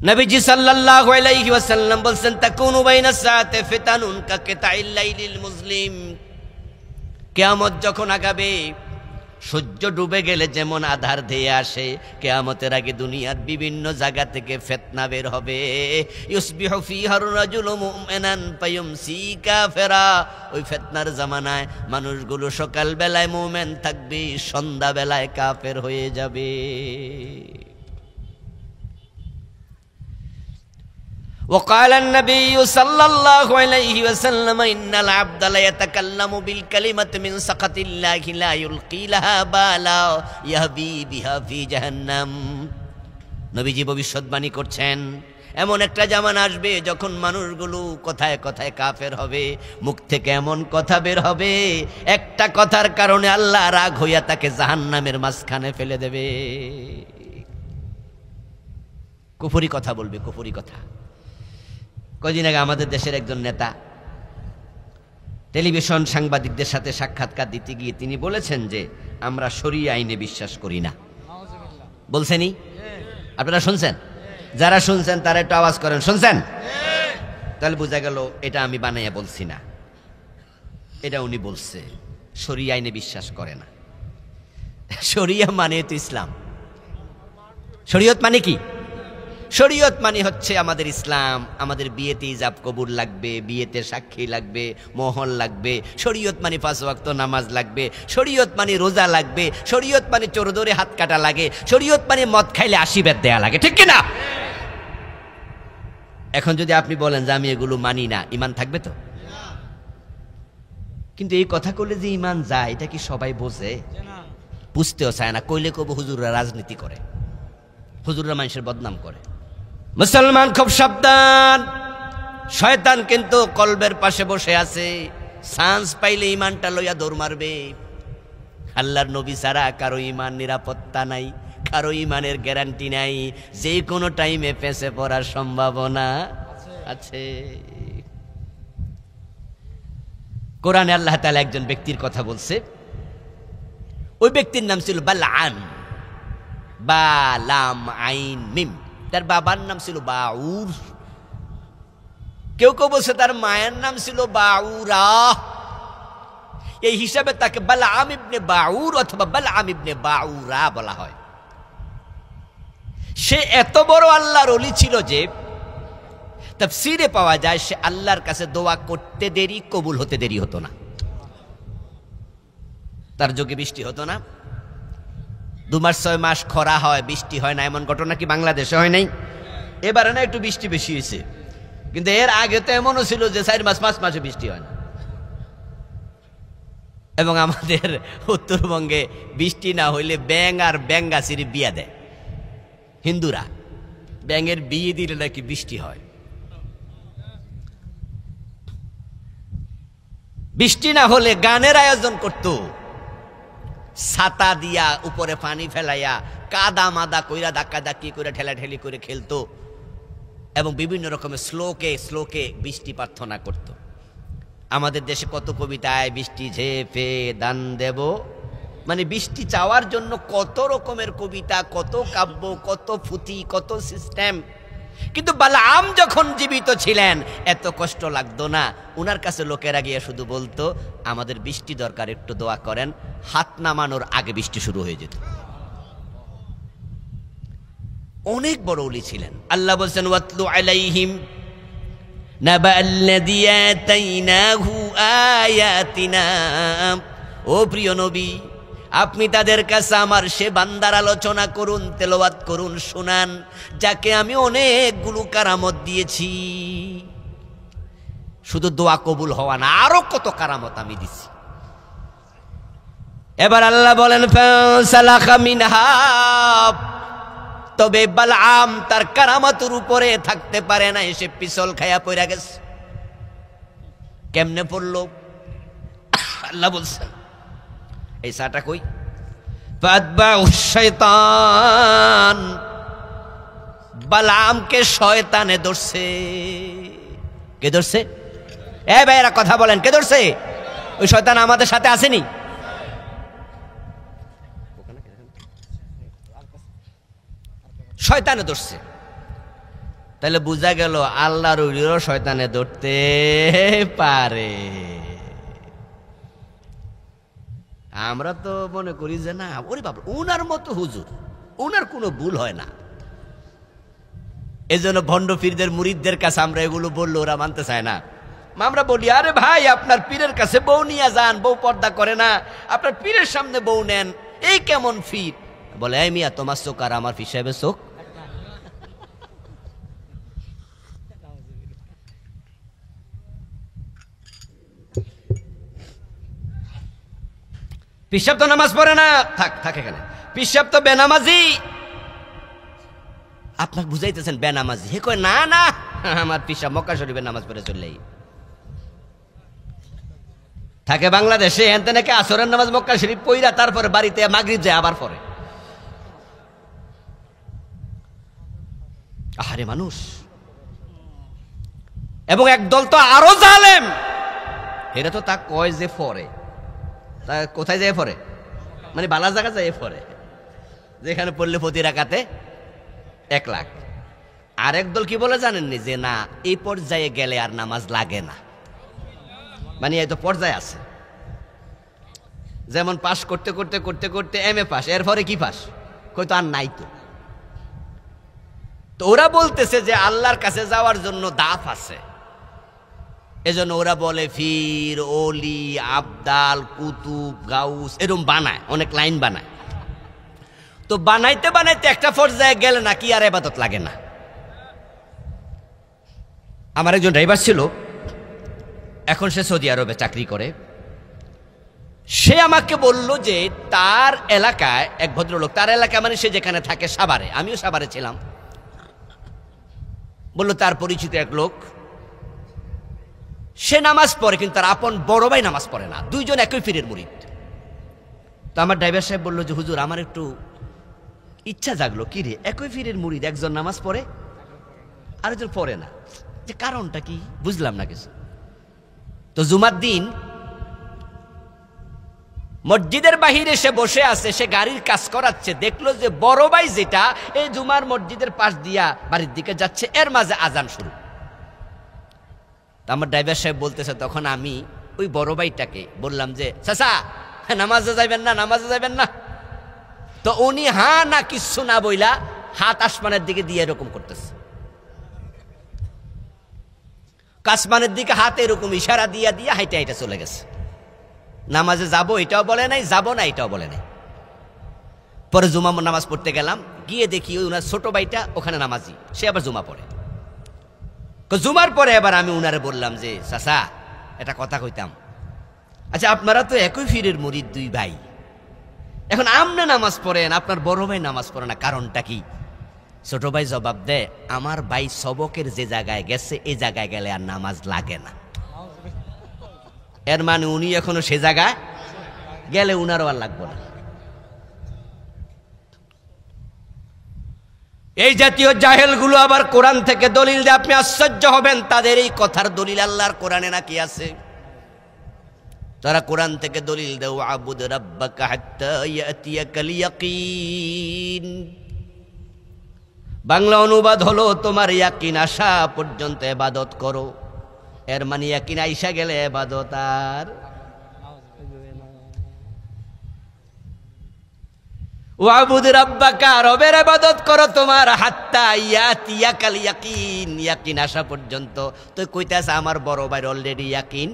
নবীজি সাল্লাল্লাহু আলাইহি ওয়াসাল্লাম বলেন, তাকুনু বাইনাস সাআতি ফিতানুন কাকিতাইল লাইলিল মুসলিম। কিয়ামত যখন আগাবে, সূর্য ডুবে গেলে যেমন আধার ধেয়ে আসে, কিয়ামতের আগে দুনিয়ার বিভিন্ন জায়গা থেকে ফিতনা বের হবে। ইউসবিহু ফিহার রাজুলু মুমিনান ফায়ুমসি কাফিরা। ওই ফিতনার জামানায় মানুষগুলো সকাল বেলায় মুমিন থাকবে, সন্ধ্যা বেলায় কাফের হয়ে যাবে। وقال النبي صلى الله عليه وسلم إن العبد لا يتكلم بالكلمة من سخط الله لا يلقي لها بالا يهوي بها في جهنم। নবীজি ভবিষ্যৎবাণী করছেন, এমন একটা জামানা আসবে যখন মানুষগুলো কথায় কথায় কাফের হবে, মুখ থেকে এমন কথা বের হবে, একটা কথার কারণে আল্লাহ রাগ হইয়া তাকে জাহান্নামের মাঝখানে ফেলে দেবে। কুফরি কথা বলবে, কুফরি কথা। কদিন আগে আমাদের দেশের একজন নেতা টেলিভিশন সাংবাদিকদের সাথে সাক্ষাৎকার দিতে গিয়ে তিনি বলেছেন যে আমরা শরিয়া আইনে বিশ্বাস করি না। বলছেনই? আপনারা শুনছেন? যারা শুনছেন তারা একটু আওয়াজ করেন, শুনছেন? তাহলে বোঝা গেল এটা আমি বানাইয়া বলছি না, এটা উনি বলছে। শরিয়া আইনে বিশ্বাস করে না। শরিয়া মানে তো ইসলাম। শরীয়ত মানে কি? শরীয়ত মানে হচ্ছে আমাদের ইসলাম। আমাদের বিয়েতে ইজাব কবুল লাগবে, বিয়েতে সাক্ষী লাগবে, মোহর লাগবে। শরীয়ত মানে 5 ওয়াক্ত নামাজ লাগবে। শরীয়ত মানে রোজা লাগবে। শরীয়ত মানে চোর ধরে হাত কাটা লাগে। শরীয়ত মানে মদ খাইলে 80 বেত দেয়া লাগে, ঠিক কিনা? এখন যদি আপনি বলেন যে আমি এগুলো মানি না, ঈমান থাকবে তো? কিন্তু এই কথা কইলে যে ঈমান যায়, এটা কি সবাই বোঝে? বুঝতেও চায় না। কইলে কব হুজুররা রাজনীতি করে, হুজুররা মানুষের বদনাম করে। মুসলমান খুব সাবধান। শয়তান কিন্তু কলবের পাশে বসে আছে, চান্স পাইলে ঈমানটা লইয়া দৌড় মারবে। আল্লাহর নবী ছাড়া কারো ঈমান নিরাপত্তা নাই। কারো ইমানের গ্যারান্টি নাই, যে কোনো টাইমে ফেঁসে পড়ার সম্ভাবনা আছে। কোরআনে আল্লাহ তাআলা একজন ব্যক্তির কথা বলছে, ওই ব্যক্তির নাম ছিল বালআম, বা লাম আইন মিম। তার বাবার নাম ছিল বাউর, কেউ কেউ বলছে তার মায়ের নাম ছিল বাউরা। এই হিসাবে তাকে বালআম ইবনে বাউর অথবা বালআম ইবনে বাউরা বলা হয়। সে এত বড় আল্লাহর ওলি ছিল যে তাফসীরে পাওয়া যায় সে আল্লাহর কাছে দোয়া করতে দেরি, কবুল হতে দেরি হতো না। তার যোগে বৃষ্টি হতো না, 2 মাস 6 মাস খরা হয়, বৃষ্টি হয় না, এমন ঘটনা কি বাংলাদেশে হয় নাই? এবারে না একটু বৃষ্টি বেশি হয়েছে, কিন্তু এর আগে তো এমনও ছিল যে 4 মাস 5 মাসে বৃষ্টি হয় না। এবং আমাদের উত্তরবঙ্গে বৃষ্টি না হইলে ব্যাঙ আর ব্যাঙ্গাসির বিয়া দেয় হিন্দুরা, ব্যাঙের বিয়ে দিলে নাকি বৃষ্টি হয়। বৃষ্টি না হলে গানের আয়োজন করত, ছাতা দিয়া উপরে পানি ফেলাইয়া কাদা মাদা কইরা ধাক্কা ধাক্কি করে ঠেলাঠেলি করে খেলতো এবং বিভিন্ন রকমের শ্লোকে শ্লোকে বৃষ্টি প্রার্থনা করত। আমাদের দেশে কত কবিতায় বৃষ্টি ঝেপে দান দেব, মানে বৃষ্টি চাওয়ার জন্য কত রকমের কবিতা, কত কাব্য, কত ফুতি, কত সিস্টেম। কিন্তু বালআম যখন জীবিত ছিলেন এত কষ্ট লাগতো না, উনার কাছে লোকেরা গিয়ে শুধু বলতো আমাদের বৃষ্টি দরকার, একটু দোয়া করেন। হাত নামানোর আগে বৃষ্টি শুরু হয়ে যেত। অনেক বড় ওলি ছিলেন। আল্লাহ বলছেন ওয়াতলু আলাইহিম নাবাল্লাযী আতাইনাহু আয়াতিনা, ও প্রিয় নবী আপনি তাদের কাছে আমার সে বান্দার আলোচনা করুন, তেলাওয়াত করুন, শুনান, যাকে আমি অনেকগুলো কারামত দিয়েছি। শুধু দোয়া কবুল হওয়া না, আরো কত কারামত আমি দিছি। এবার আল্লাহ বলেন ফাসালাখা মিনহা, তবে বালআম তার কারামতের উপরে থাকতে পারে না, এসে পিছল খায়া পড়ে গেছে। কেমনে পড়লো আল্লাহ বলছেন, এই সাটা কই, ফাতবাউশ শাইতান, বালআমকে শয়তানে ধরছে। কে ধরছে? এ ভাইরা কথা বলেন, কে ধরছে? ওই শয়তান আমাদের সাথে আসেনি? শয়তানে ধরছে। তাহলে বোঝা গেল আল্লাহর ওলিও শয়তানে ধরতে পারে। আমরা তো মনে করি যে না, ওরে বাবা উনার মতো হুজুর, উনার কোনো ভুল হয় না। এই জন্য ভণ্ড পীরদের মুরিদদের কাছে আমরা এগুলো বললো ওরা মানতে চায় না। আমরা বলি আরে ভাই আপনার পীরের কাছে বউ নিয়ে যান, বউ পর্দা করে না, আপনার পীরের সামনে বউ নেন, এই কেমন ফির? বলে এই মিয়া তোমার চোখ আর আমার পীর সাহেবের চোখ। পিসাব তো নামাজ পড়ে না, থাক থাক এখানে, পিসাব তো বেনামাজি। আপনার বুঝাইতেছেন বেনামাজি, হে কয় না না আমার পিসাব মক্কা শরীফের নামাজ পড়ে চললেই থাকে। বাংলাদেশে এনতে নাকি আসরের নামাজ মক্কা শরীফ পইরা তারপরে বাড়িতে মাগরিব যায় আবার পরে। আহারে মানুষ। এবং একদল তো আরো জালেম, এরা তো তা কয় যে পরে, তা কোথায় যায় পরে? মানে বালা জায়গা যায় পরে, যেখানে পড়লে প্রতি রাকাতে 1 লাখ। আরেক দল কি বলে জানেননি, যে না এই পর্যায়ে গেলে আর নামাজ লাগে না, মানে এই তো পর্যায়ে আছে। যেমন পাস করতে করতে করতে করতে MA পাস, এরপরে কি পাস কই তো আর নাই তো। তো ওরা বলতেছে যে আল্লাহর কাছে যাওয়ার জন্য দাফ আছে, এজন্য ওরা বলে ফির, ওলি, আবদাল, কুতুব, গাউস এরকম বানায়, অনেক লাইন বানায়। তো বানাইতে বানাইতে একটা পর্যায়ে গেলে নাকি আর ইবাদত লাগে না। আমার একজন ড্রাইভার ছিল, এখন সে সৌদি আরবে চাকরি করে। সে আমাকে বলল যে তার এলাকায় এক ভদ্রলোক, তার এলাকা মানে সে যেখানে থাকে সাভারে, আমিও সাভারে ছিলাম, বলল তার পরিচিত এক লোক, সে নামাজ পড়ে কিন্তু তার আপন বড় ভাই নামাজ পড়ে না, দুইজন একই পীরের মুরিদ। তো আমার ড্রাইভার সাহেব বলল যে হুজুর আমার একটু ইচ্ছা জাগলো, কি রে একই ফিরের মুরিদ একজন নামাজ পড়ে আরেকজন পড়ে না, যে কারণটা কি বুঝলাম না কিছু। তো জুমার দিন মসজিদের বাহিরে সে বসে আছে, সে গাড়ির কাজ করাচ্ছে, দেখলো যে বড় ভাই যেটা এই জুমার মসজিদের পাশ দিয়া বাড়ির দিকে যাচ্ছে, এর মাঝে আজান শুরু। আমার ড্রাইভার সাহেব বলতেছে, তখন আমি ওই বড় ভাইটাকে বললাম যে চাচা নামাজে যাইবেন না, নামাজে যাইবেন না। তো উনি হ্যাঁ না কিচ্ছু না বইলা হাত আসমানের দিকে দিয়ে এরকম করতেছে, আসমানের দিকে হাত এরকম ইশারা দিয়া দিয়া হাইটা হাইটা চলে গেছে। নামাজে যাবো এটাও বলে নাই, যাবো না এটাও বলে নাই। পরে জুমা নামাজ পড়তে গেলাম, গিয়ে দেখি ওই উনার ছোট ভাইটা ওখানে নামাজি, সে আবার জুমা পড়ে। জুমার পরে এবার আমি উনারে বললাম যে চাচা এটা কথা কইতাম, আচ্ছা আপনারা তো একই ফিরের মুরিদ দুই ভাই, এখন আপনি নামাজ পড়েন, আপনার বড় ভাই নামাজ পড়ে না, কারণটা কি? ছোট ভাই জবাব দেয়, আমার ভাই সবকের যে জায়গায় গেছে এই জায়গায় গেলে আর নামাজ লাগে না। এর মানে উনি এখনো সে জায়গায় গেলে উনারও আর লাগবে না। এই জাতীয় জাহেলগুলো আবার কোরআন থেকে দলিল দেয়, আপনি আশ্চর্য হবেন, তাদের এই কথার দলিল আল্লাহর কোরআনে নাকি আছে। তারা কোরআন থেকে দলিল দেয়, আবুদ রাব্বাকা হাত্তা ইয়াতিয়াকাল ইয়াকিন। বাংলা অনুবাদ হলো তোমার ইয়াকিন আসা পর্যন্ত ইবাদত করো। এর মানে ইয়াকিন আইসা গেলে ইবাদত আর ওয়াবুদ রাব্বাকা, রবের ইবাদত করো তোমার হাত্তা ইয়াতিয়াকাল ইয়াকিন, ইয়াকিন আসা পর্যন্ত। তো কইতাছে আমার বড় ভাই অলরেডি ইয়াকিন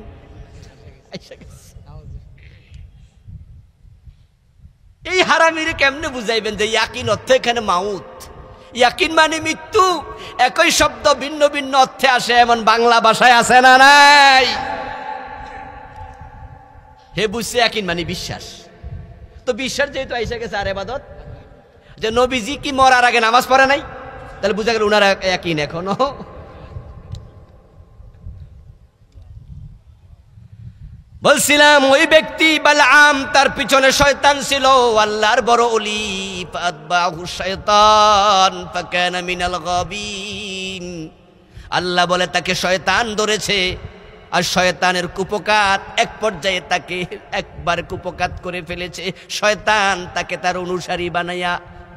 আইসা গেছে। এই হারামিরে কেমনে বুঝাইবেন যে ইয়াকিন অর্থ এখানে মাউত, ইয়াকিন মানে মৃত্যু। একই শব্দ ভিন্ন ভিন্ন অর্থে আসে, এমন বাংলা ভাষায় আছে না নাই? হে বুঝছে ইয়াকিন মানে বিশ্বাস। তো বিশ্বাস যেহেতু আইসা গেছে আর ইবাদত, যে নবীজি কি মরার আগে নামাজ পড়ে নাই, তাহলে বুঝা গেল উনার ইয়াকিন এখনো। বলছিলাম ওই ব্যক্তি বালআম, তার পিছনে শয়তান ছিল, আল্লাহর বড় ওলি, ফাতবাহু শায়তান ফাকানা মিনাল গাবিন। আল্লাহ বলে তাকে শয়তান ধরেছে, আর শয়তানের কুপকাত এক পর্যায়ে তাকে একবার কুপকাত করে ফেলেছে। শয়তান তাকে তার অনুসারী বানাইয়া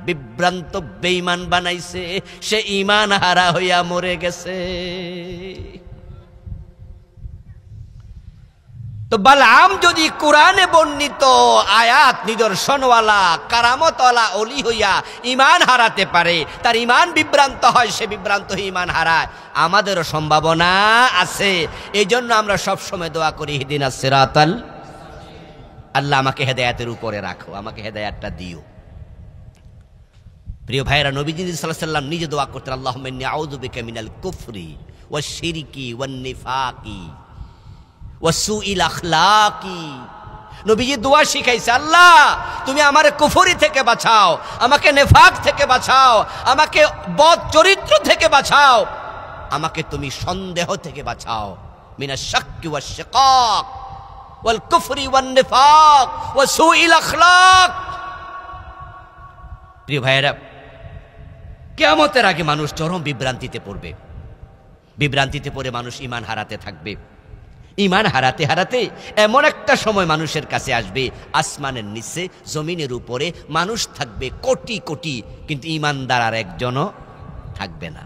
বিভ্রান্ত বেঈমান বানাইছে, সে ঈমান হারা হইয়া মরে গেছে। তো বালআম যদি কোরআনে বর্ণিত আয়াত নিদর্শনওয়ালা কারামতওয়ালা অলি হইয়া ঈমান হারাতে পারে, তার ঈমান বিভ্রান্ত হয়, সে বিভ্রান্ত হয়ে ঈমান হারায়, আমাদেরও সম্ভাবনা আছে। এই জন্য আমরা সবসময় দোয়া করি ইহদিনাস সিরাতাল, আল্লাহ আমাকে হেদায়েতের উপরে রাখো, আমাকে হেদায়েতটা দিও। প্রিয় ভাইরা, নবীজি সাল্লাল্লাহু আলাইহি ওয়াসাল্লাম নিজে দোয়া করতেন, আল্লাহুম্মা ইন্নী আউযু বিকা মিনাল কুফরি ওয়াশ শিরকি ওয়ান নিফাকি ওয়াসুইল আখলাকি। নবীজি দোয়া শিখাইছে, আল্লাহ তুমি আমারে কুফরি থেকে বাঁচাও, আমাকে নেফাক থেকে বাঁচাও, আমাকে বদ চরিত্র থেকে বাঁচাও, আমাকে তুমি সন্দেহ থেকে বাঁচাও। মিনাশ শাক্কি ওয়াশ শিকাক ওয়াল কুফরি ওয়ান নিফাক ওয়াসুইল আখলাক। প্রিয় ভাইয়েরা, কিয়ামতের আগে মানুষ চরম বিভ্রান্তিতে পড়বে, বিভ্রান্তিতে পড়ে মানুষ ঈমান হারাতে থাকবে। ঈমান হারাতে হারাতে এমন একটা সময় মানুষের কাছে আসবে, আসমানের নিচে জমিনের উপরে মানুষ থাকবে কোটি কোটি, কিন্তু ঈমানদার আর একজনও থাকবে না।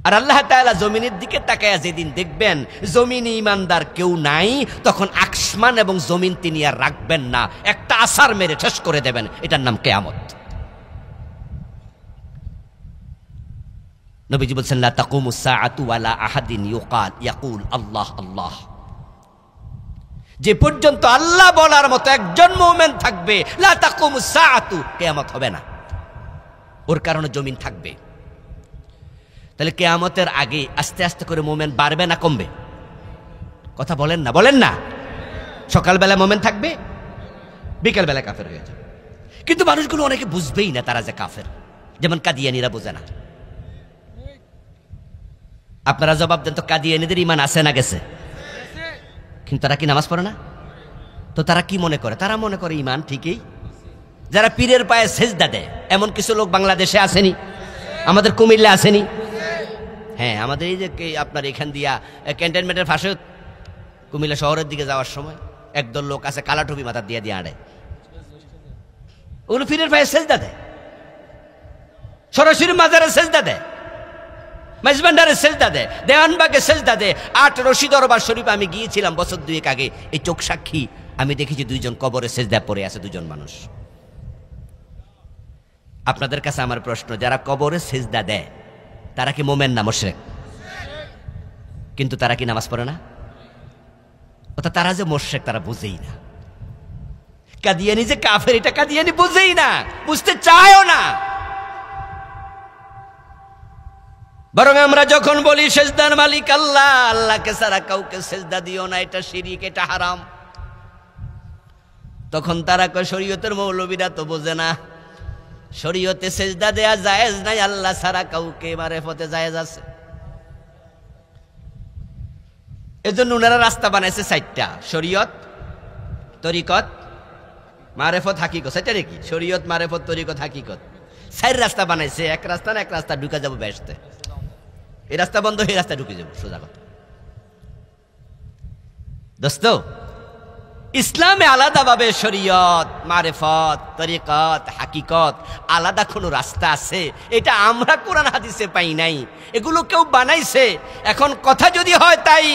আর আল্লাহ তাআলা জমিনের দিকে তাকায়া যেদিন দেখবেন জমিনে ঈমানদার কেউ নাই, তখন আসমান এবং জমিন তিনি আর রাখবেন না, একটা আছাড় মেরে শেষ করে দেবেন। এটার নাম কিয়ামত। নবীজি বলছেন, লা তাকুমুস সাআতু ওয়ালা আহাদিন ইয়াকুল আল্লাহ আল্লাহ। যে পর্যন্ত আল্লাহ বলার মতো একজন মুমিন থাকবে, লা তাকুমুস সাআতু, কিয়ামত হবে না। ওর কারণে জমিন থাকবে। তাহলে কিয়ামতের আগে আস্তে আস্তে করে মুমিন বাড়বে না কমবে? কথা বলেন না, বলেন না। সকালবেলা মুমিন থাকবে, বিকেলবেলা কাফের হয়ে যাবে। কিন্তু মানুষগুলো অনেকে বুঝবেই না তারা যে কাফের, যেমন কাদিয়ানীরা বোঝে না। আপনারা জবাব দেন তো, কাদিয়ানীদের ঈমান আছে না গেছে? কিন্তু তারা কি নামাজ পড়ে না? তো তারা কি মনে করে? তারা মনে করে ঈমান ঠিকই, যারা পীরের পায়ে সেজদা দেয় এমন কিছু লোক বাংলাদেশে আসেনি, আমাদের কুমিল্লা আসেনি। হ্যাঁ, আমাদের এই যে আপনার এখান দিয়া ক্যান্টনমেন্টের পাশে কুমিল্লা শহরের দিকে যাওয়ার সময় একদল লোক আছে কালা টুপি মাথা দিয়ে দিয়ে আড়ে, ওগুলো পীরের পায়ে সেজদা দেয়, সরাসরি মাজারে সেজদা দেয়, মেজবান্ডারে সেজদা দেয়, দেওয়ানবাগে সেজদা দেয়। 8 রশি দরবার শরীফ আমি গিয়েছিলাম বছর 2 আগে, এই চোখ সাক্ষী, আমি দেখেছি 2 জন কবরে সেজদা পড়ে আছে, 2 জন মানুষ। আপনাদের কাছে আমার প্রশ্ন, যারা কবরে সেজদা দেয় তারা কি মোমেন না মুশরিক? কিন্তু তারা কি নামাজ পড়ে না? অর্থাৎ তারা যে মুশরিক তারা বুঝেই না। কাদিয়ানি যে কাফের এটা কাদিয়ানি বুঝেই না, বুঝতে চায়ও না। বরং আমরা যখন বলি সেজদার মালিক আল্লাহ, আল্লাহকে ছাড়া কাউকে সেজদা দিও না, এটা শিরিক, এটা হারাম, তখন তারা কয় শরীয়তের মৌলবীরা তো বোঝে না, শরীয়তে সেজদা দেয়া জায়েজ নাই, আল্লাহ ছাড়া কাউকে মারেফতে জায়েজ আছে। এজন্য ওনারা রাস্তা বানাইছে 4টা, শরীয়ত, তরিকত, মারেফত, হাকিকত। সেটা নাকি শরীয়ত, মারেফত, তরিকত, হাকিকত, 4 রাস্তা বানাইছে। এক রাস্তা না, এক রাস্তা ঢুকে যাবো বেহেশতে, এই রাস্তা বন্ধ, এই রাস্তা ঢুকে যাবো, সোজা কথা। দোস্ত, ইসলামে আলাদাভাবে শরীয়ত, মারেফত, তরিকত, হাকিকত আলাদা কোনো রাস্তা আছে? এটা আমরা কোরআন হাদিসে পাই নাই, এগুলো কেউ বানাইছে। এখন কথা যদি হয় তাই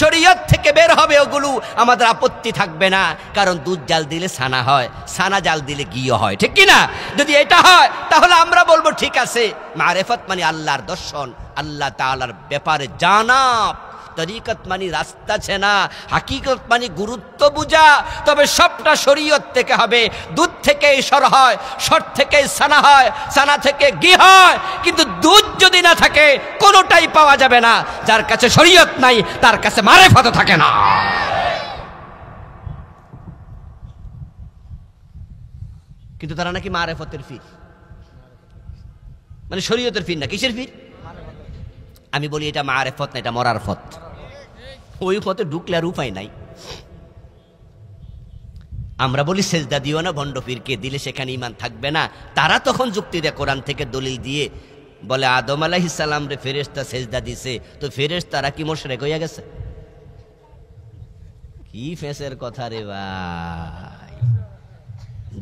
শরীয়ত থেকে বের হবে ওগুলো, আমাদের আপত্তি থাকবে না, কারণ দুধ জাল দিলে ছানা হয়, ছানা জাল দিলে ঘি হয়, ঠিক কি না? যদি এটা হয় তাহলে আমরা বলবো ঠিক আছে। মারেফত মানে আল্লাহর দর্শন, আল্লাহ তাআলার ব্যাপারে জানা, তরিকত মানে রাস্তা চেনা, হাকিকত মানে গুরুত্ব বুঝা। তবে সবটা শরীয়ত থেকে হবে, দুধ থেকে সর হয়, সর থেকে সানা হয়, সানা থেকে ঘি হয়। কিন্তু দুধ যদি না থাকে কোনোটাই পাওয়া যাবে না। যার কাছে শরীয়ত নাই তার কাছে মারেফত থাকে না। কিন্তু তারা নাকি মারেফতের ফির, মানে শরীয়তের ফির না, কিসের ফির? আমি বলি এটা মারেফত না, এটা মরার ফত। ওই পথে ঢুকলে আর উপায় নাই। আমরা বলি সেজদা দিও না ভণ্ড পীরকে, দিলে সেখানে ঈমান থাকবে না। তারা তখন যুক্তি দেয় কোরআন থেকে দলিল দিয়ে, বলে আদম আলাইহিস সালাম রে ফেরেশতা সেজদা দিছে, তো ফেরেশতারা কি মুশরিক হইয়া গেছে? কি ফেসের কথা রে ভাই,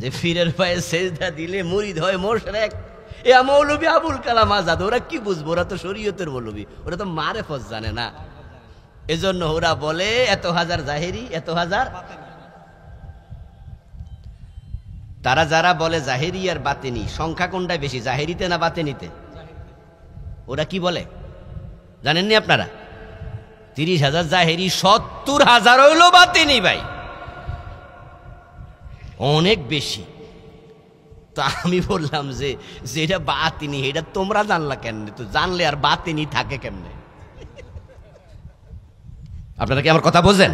যে পীরের পায়ে সেজদা দিলে মুরিদ হয় মুশরিক। এ মৌলবী আবুল কালাম আজাদ, ওরা কি বুঝবো? ওরা তো শরীয়তের মৌলবী, ওরা তো মারেফত জানে না। এজন্য ওরা বলে এত হাজার জাহেরি, এত হাজার। তারা যারা বলে জাহেরি আর বাতেনি, সংখ্যা কোনটা বেশি, জাহেরিতে না বাতেনিতে? ওরা কি বলে জানেননি আপনারা? 30,000 জাহেরি, 70,000 হইল বাতেনি। ভাই অনেক বেশি। তো আমি বললাম যে যেটা বাতিনি এটা তোমরা জানলা কেমনে? তো জানলে আর বাতিনি থাকে কেমনে? আপনারা কি আমার কথা বোঝেন?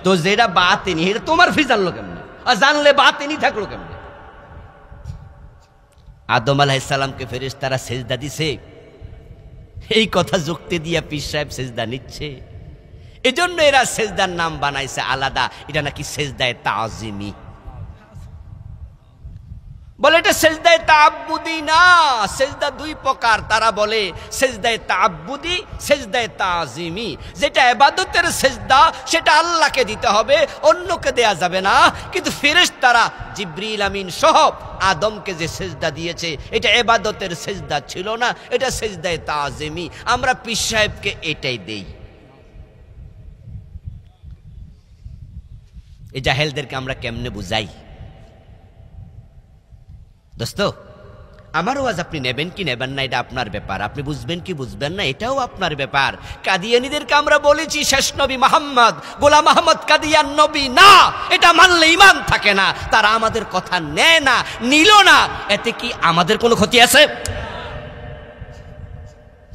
তো যেটা বাতিনি এটা তোমার ফি জানলো কেমনে, আর জানলে বাতিনি থাকলো কেমনে? আদম আলাইহিস সালামকে ফেরেশতারা সেজদা দিছে, এই কথা যুক্তি দিয়া পীর সাহেব সেজদা নিচ্ছে। এজন্য এরা সেজদার নাম বানাইছে আলাদা, এটা নাকি সেজদায়ে তাজিমি। বলে এটা সেজদায়ে তাআব্বুদি না, সেজদা 2 প্রকার। তারা বলে সেজদায়ে তাআব্বুদি, সেজদায়ে তাজিমি। যেটা ইবাদতের সেজদা সেটা আল্লাহকে দিতে হবে, অন্যকে দেয়া যাবে না। কিন্তু ফেরেশতারা জিবরিল আমিন সহ আদমকে যে সেজদা দিয়েছে এটা ইবাদতের সেজদা ছিল না, এটা সেজদায়ে তাজিমি। আমরা পীর সাহেবকে এটাই দেই। এই জাহেলদেরকে আমরা কেমনে বুঝাই? দোস্ত, আমার ওয়াজ আপনি নেবেন কি নেবেন না এটা আপনার ব্যাপার, আপনি বুঝবেন কি বুঝবেন না এটাও আপনার ব্যাপার। কাদিয়ানীদেরকে আমরা বলেছি শেষ নবী মুহাম্মদ, গোলাম আহমদ কাদিয়ান নবী না, এটা মানলে ঈমান থাকে না। তারা আমাদের কথা নেয় না, নিল না, এতে কি আমাদের কোনো ক্ষতি আছে?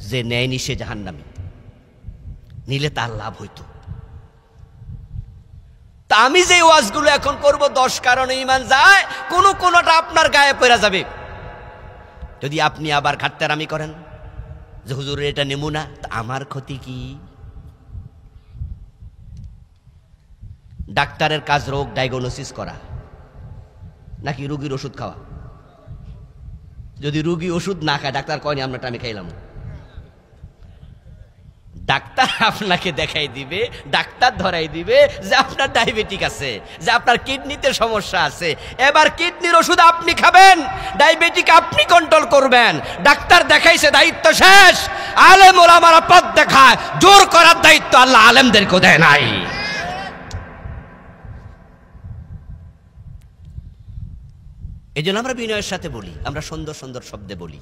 যে নেয়নি সে জাহান্নামী, নিলে তার লাভ হইতো। তা আমি যে ওয়াজগুলো এখন করব 10 কারণে ঈমান যায়, কোনটা আপনার গায়ে পড়ে যাবে। যদি আপনি আবার খাট্টারামি করেন যে হুজুরের এটা নেমু না, তা আমার ক্ষতি কি? ডাক্তারের কাজ রোগ ডায়াগনোসিস করা, নাকি রুগীর ওষুধ খাওয়া? যদি রুগী ওষুধ না খায়, ডাক্তার কয়নি আমরা আমি খাইলাম, ডাক্তার আপনাকে দেখাই দিবে, ডাক্তার ধরাই দিবে যে আপনার ডায়াবেটিক আছে, যে আপনার কিডনিতে সমস্যা আছে। এবার কিডনির ওষুধ আপনি খাবেন, ডায়াবেটিক আপনি কন্ট্রোল করবেন। ডাক্তার দেখাইছে, দায়িত্ব শেষ। আলেম ওলামারা পথ দেখায়, জোর করার দায়িত্ব আল্লাহ আলেমদেরকে দেয় নাই। এই জন্য আমরা বিনয়ের সাথে বলি, আমরা সুন্দর সুন্দর শব্দে বলি।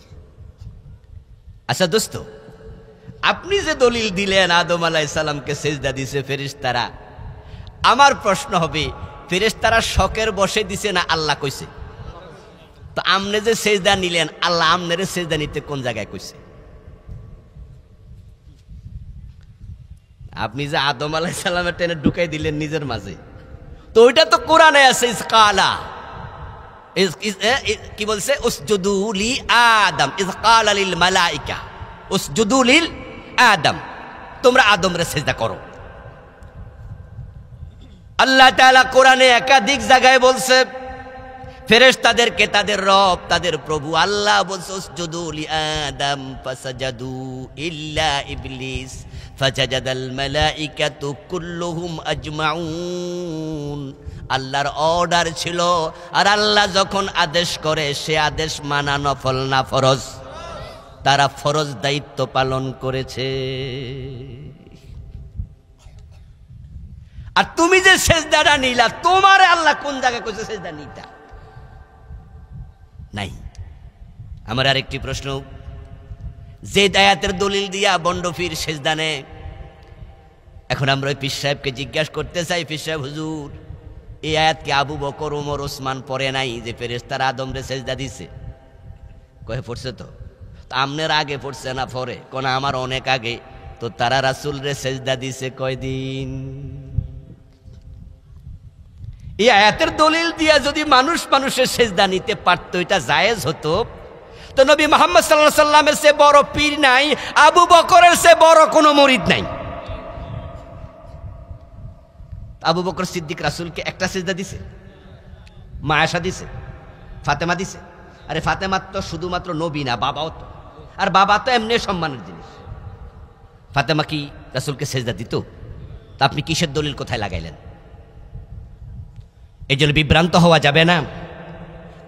আচ্ছা দোস্ত, আপনি যে দলিল দিলেন আদম আলাইহিস সালামকে সেজদা দিছে ফেরেশতারা, আমার প্রশ্ন হবে ফেরেশতারা শখের বসে দিছে না আল্লাহ কইছে? তো আমনে যে সেজদা নিলেন, আল্লাহ আমনের সেজদা নিতে কোন জায়গায় কইছে? আপনি যে আদম আলাইহিস সালামের টেনে ঢুকাই দিলেন নিজের মাঝে, তো ওইটা তো কোরআনে আছে। ইসকালা কি বলছে? উসজুদু লি আদম ইয ক্বালা লিল মালাইকা উসজুদু লিল আদম, তোমরা আদমরে সিজদা করো। আল্লাহ তাআলা কোরআনে একাধিক জায়গায় বলছে ফেরেশতাদেরকে তাদের রব, তাদের প্রভু আল্লাহ বলছে উসজুদু লি আদম ফাসাজাদু ইল্লা ইবলিস ফাসাজাদাল মালাইকাতু কুল্লুহুম আজমাউন। আল্লাহর অর্ডার ছিল, আর আল্লাহ যখন আদেশ করে সে আদেশ মানা নফল না ফরজ। তারা ফরজ দায়িত্ব পালন করেছে। আর তুমি যে সেজদাটা নিলা, তোমারে আল্লাহ কোন জায়গায় কইছে সেজদা নিতা? নাই। আমার আরেকটি প্রশ্ন, যে আয়াতের দলিল দিয়া বন্ডফির সেজদা নেয়, এখন আমরা ওই পীর সাহেবকে জিজ্ঞাসা করতে চাই, পীর সাহেব হুজুর, এই আয়াত কি আবু বকর, ওমর, ওসমান পড়ে নাই যে ফেরেশতারা আদমরে সেজদা দিছে? কয়ে পড়ছে তো। আমনের আগে পড়ছে না পরে? কোন আমার অনেক আগে। তো তারা রাসূল রে সেজদা দিছে কয়দিন? এই আয়াতের দলিল দিয়া যদি মানুষ মানুষের সেজদা নিতে পারতো, এটা জায়েজ হতো, তো নবী মুহাম্মদ সাল্লাল্লাহু আলাইহি সাল্লামের চেয়ে বড় পীর নাই, আবু বকরের চেয়ে বড় কোনো মুরিদ নাই। আবু বকর সিদ্দিক রাসূলকে একটা সেজদা দিছে? মা আয়েশা দিছে? ফাতেমা দিছে? আরে ফাতেমা তো শুধুমাত্র নবী না, বাবাও তো। আর বাবা তো এমনি সম্মানের জিনিস। ফাতেমা কি রাসূলকে সেজদা দিত? তা আপনি কিসের দলিল কোথায় লাগাইলেন? এই জন্য বিভ্রান্ত হওয়া যাবে না।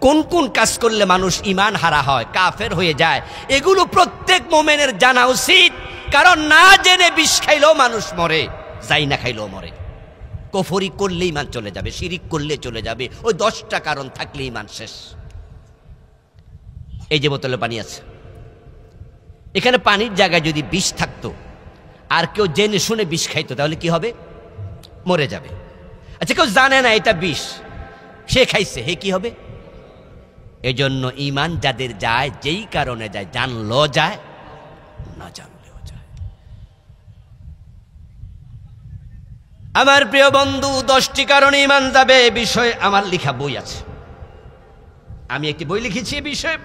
কোন কোন কাজ করলে মানুষ ঈমান হারা হয়, কাফের হয়ে যায়, এগুলো প্রত্যেক মুমিনের জানা উচিত। কারণ না জেনে বিষ খাইলেও মানুষ মরে, যাই না খাইলেও মরে। কুফরি করলে ঈমান চলে যাবে, শিরিক করলে চলে যাবে, ওই 10টা কারণ থাকলে ঈমান শেষ। এই যে বোতলে পানি আছে, এখানে পানির জায়গায় যদি বিষ থাকতো, আর কেউ জেনে শুনে বিষ খাইতো, তাহলে কি হবে? মরে যাবে। আচ্ছা, কেউ জানে না এটা বিষ, সে খাইছে, হে কি হবে? এই জন্য ঈমান যাদের যায়, যেই কারণে যায়, জানলো যায়, না জানলেও যায়। আমার প্রিয় বন্ধু, 10টি কারণে ঈমান যাবে বিষয়ে আমার লেখা বই আছে। আমি একটি বই লিখেছি এই বিষয়ে,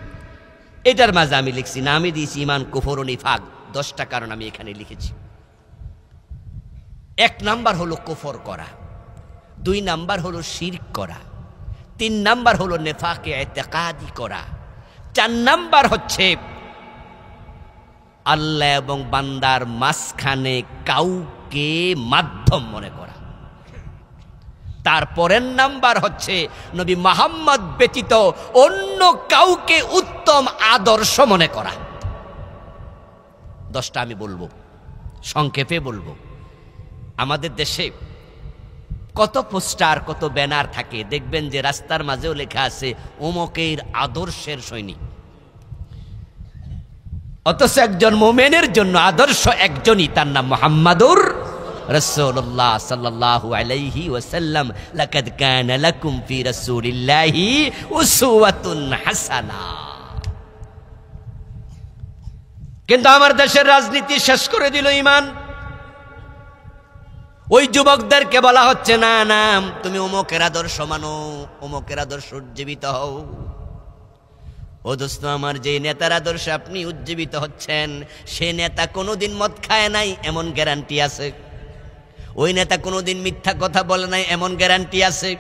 এটার মাঝে আমি লিখছি, না আমি দিয়েছি ঈমান, কুফর ও নিফাক, 10টা কারণ আমি এখানে লিখেছি। 1 নাম্বার হলো কুফর করা, 2 নাম্বার হলো শিরক করা, 3 নাম্বার হলো নেফাকে ইতিকাদি করা, 4 নাম্বার হচ্ছে আল্লাহ এবং বান্দার মাঝখানে কাউকে মাধ্যম মনে করা, তারপরের নাম্বার হচ্ছে নবী মুহাম্মদ ব্যতীত অন্য কাউকে উত্তম আদর্শ মনে করা। 10টা আমি বলবো, সংক্ষেপে বলবো। আমাদের দেশে কত পোস্টার, কত ব্যানার থাকে, দেখবেন যে রাস্তার মাঝেও লেখা আছে অমুকের আদর্শের সৈনিক। অথচ একজন মুমিনের জন্য আদর্শ একজনই, তার নাম মুহাম্মাদুর রাসূলুল্লাহ সাল্লাল্লাহু আলাইহি ওয়াসাল্লাম। লাকাদ কানা লাকুম ফি রাসূলিল্লাহি উসওয়াতুন হাসানা। কিন্তু আমার দেশের রাজনীতি শেষ করে দিল ঈমান। ওই যুবকদেরকে বলা হচ্ছে, না না, তুমি অমুকের আদর্শ মানো, অমুকের আদর্শ উজ্জীবিত হও। ও দোস্ত আমার, যে নেতার আদর্শে আপনি উজ্জীবিত হচ্ছেন, সে নেতা কোনোদিন মদ খায় নাই এমন গ্যারান্টি আছে? ওই নেতা কোনোদিন মিথ্যা কথা বলে নাই এমন গ্যারান্টি আছে?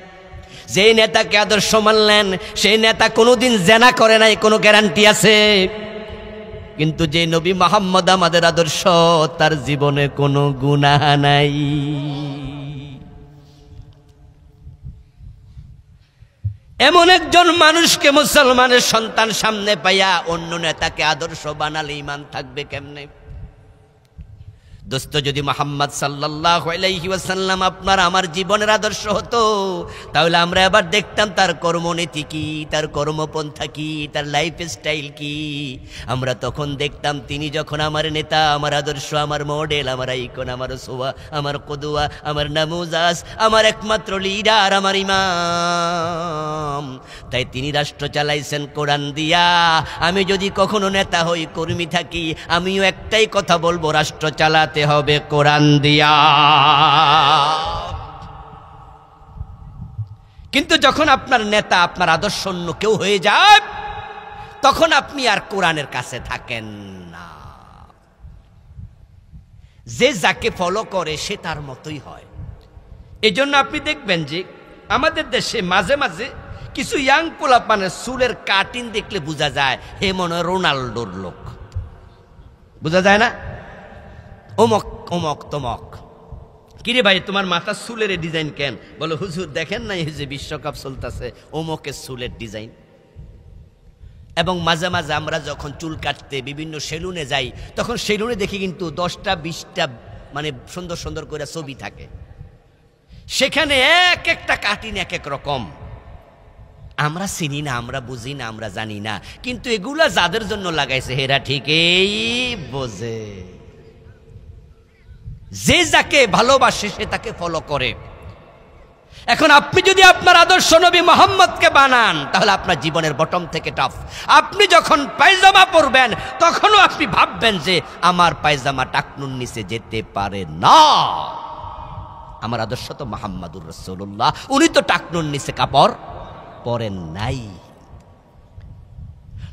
যে নেতাকে আদর্শ মানলেন সেই নেতা কোনোদিন জেনা করে নাই, কোনো গ্যারান্টি আছে? কিন্তু যে নবী মুহাম্মদ আমাদের আদর্শ, তার জীবনে কোনো গুনাহ নাই। এমন একজন মানুষকে মুসলমানের সন্তান সামনে পাইয়া অন্য নেতাকে আদর্শ বানালে ঈমান থাকবে কেমনে? দোস্ত, যদি মুহাম্মদ সাল্লাল্লাহু আলাইহি ওয়াসাল্লাম আপনার আমার জীবনের আদর্শ হতো, তাহলে আমরা এবার দেখতাম তার কর্মনীতি কি, তার কর্মপন্থা কি, তার লাইফ স্টাইল কি। আমরা তখন দেখতাম তিনি যখন আমার নেতা, আমার আদর্শ, আমার মডেল, আমার আইকন, আমার সোয়া, আমার কদুয়া, আমার নামুজাজ, আমার একমাত্র লিডার, আমার ইমাম। তাই তিনি রাষ্ট্র চালাইছেন কোরআন দিয়া। আমি যদি কখনো নেতা হই, কর্মী থাকি, আমিও একটাই কথা বলবো, রাষ্ট্র চালাতে হবে কোরআন দিয়া। কিন্তু যখন আপনার নেতা, আপনার আদর্শ অন্য কেউ হয়ে যায়, তখন আপনি আর কোরআনের কাছে থাকেন না। যে যাকে ফলো করে সে তার মতোই হয়। এজন্য আপনি দেখবেন যে আমাদের দেশে মাঝে মাঝে কিছু ইয়াং পোলাপানের চুলের কাটিং দেখলে বোঝা যায় হে মনে হয় রোনাল্ডোর লোক। বোঝা যায় না? অমক অমক তমক। কিরে ভাই, তোমার মাথার চুলের ডিজাইন কেন? বলো হুজুর দেখেন না, এই যে বিশ্বকাপ চলতেছে, অমকের চুলের ডিজাইন। এবং মাঝে মাঝে আমরা যখন চুল কাটতে বিভিন্ন সেলুনে যাই, তখন সেলুনে দেখি কিন্তু 10টা 20টা মানে সুন্দর সুন্দর করে ছবি থাকে। সেখানে এক একটা কাটিং এক এক রকম। আমরা চিনি না, আমরা বুঝি না, আমরা জানি না, কিন্তু এগুলা যাদের জন্য লাগাইছে এরা ঠিকই বোঝে। যে যাকে ভালোবাসে সে তাকে ফলো করে। এখন আপনি যদি আপনার আদর্শ নবী মুহাম্মদকে বানান, তাহলে আপনার জীবনের বটম থেকে টপ। আপনি যখন পায়জামা পরবেন, তখনও আপনি ভাববেন যে আমার পায়জামা টাকনুর নিচে যেতে পারে না। আমার আদর্শ তো মুহাম্মাদুর রাসূলুল্লাহ, উনি তো টাকনুর নিচে কাপড় পরেন নাই।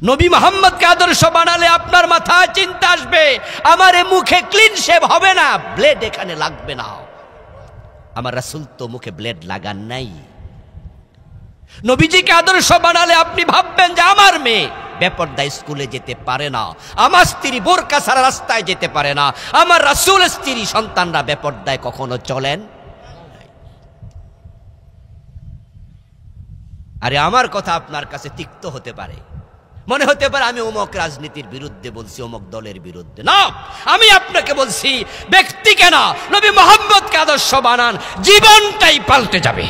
নবী মুহাম্মদকে আদর্শ বানালে আপনার মাথায় চিন্তা আসবে, আমার মুখে ক্লিন শেভ হবে না, ব্লেড এখানে লাগবে না। আমার রাসূল তো মুখে ব্লেড লাগান নাই। নবীজিকে আদর্শ বানালে আপনি ভাববেন যে আমার মেয়ে বেপরদায় স্কুলে যেতে পারে না, আমার স্ত্রী বোরকা ছাড়া রাস্তায় যেতে পারে না, আমার রাসূল স্ত্রী সন্তানরা বেপরদায় কখনো চলেন। আরে আমার কথা আপনার কাছে তিক্ত হতে পারে, মনে হতে পারে আমি অমুক রাজনীতির বিরুদ্ধে বলছি, অমুক দলের বিরুদ্ধে না। আমি আপনাকে বলছি ব্যক্তিকে না, নবী মুহাম্মদকে আদর্শ বানান, জীবনটাই পাল্টে যাবে,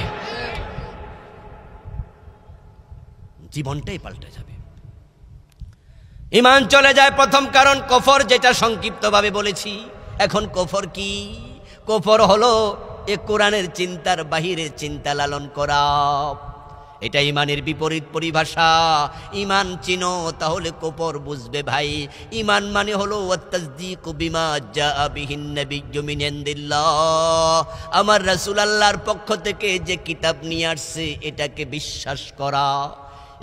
জীবনটাই পাল্টে যাবে। ঈমান চলে যায় প্রথম কারণ কুফর, যেটা সংক্ষিপ্তভাবে বলেছি। এখন কুফর কি? কুফর হলো এ কোরআনের চিন্তার বাহিরে চিন্তা লালন করা। এটা ঈমানের বিপরীত পরিভাষা। ঈমান চিনো তাহলে কুফর বুঝবে ভাই। ঈমান মানে হলো ওয়াতাসদীকু বিমা জাআ বিহিন নাবিয়্যু মিন ইনদিল্লাহ, আমার রাসূল আল্লাহর পক্ষ থেকে যে কিতাব নিয়ে আসছে এটাকে বিশ্বাস করা।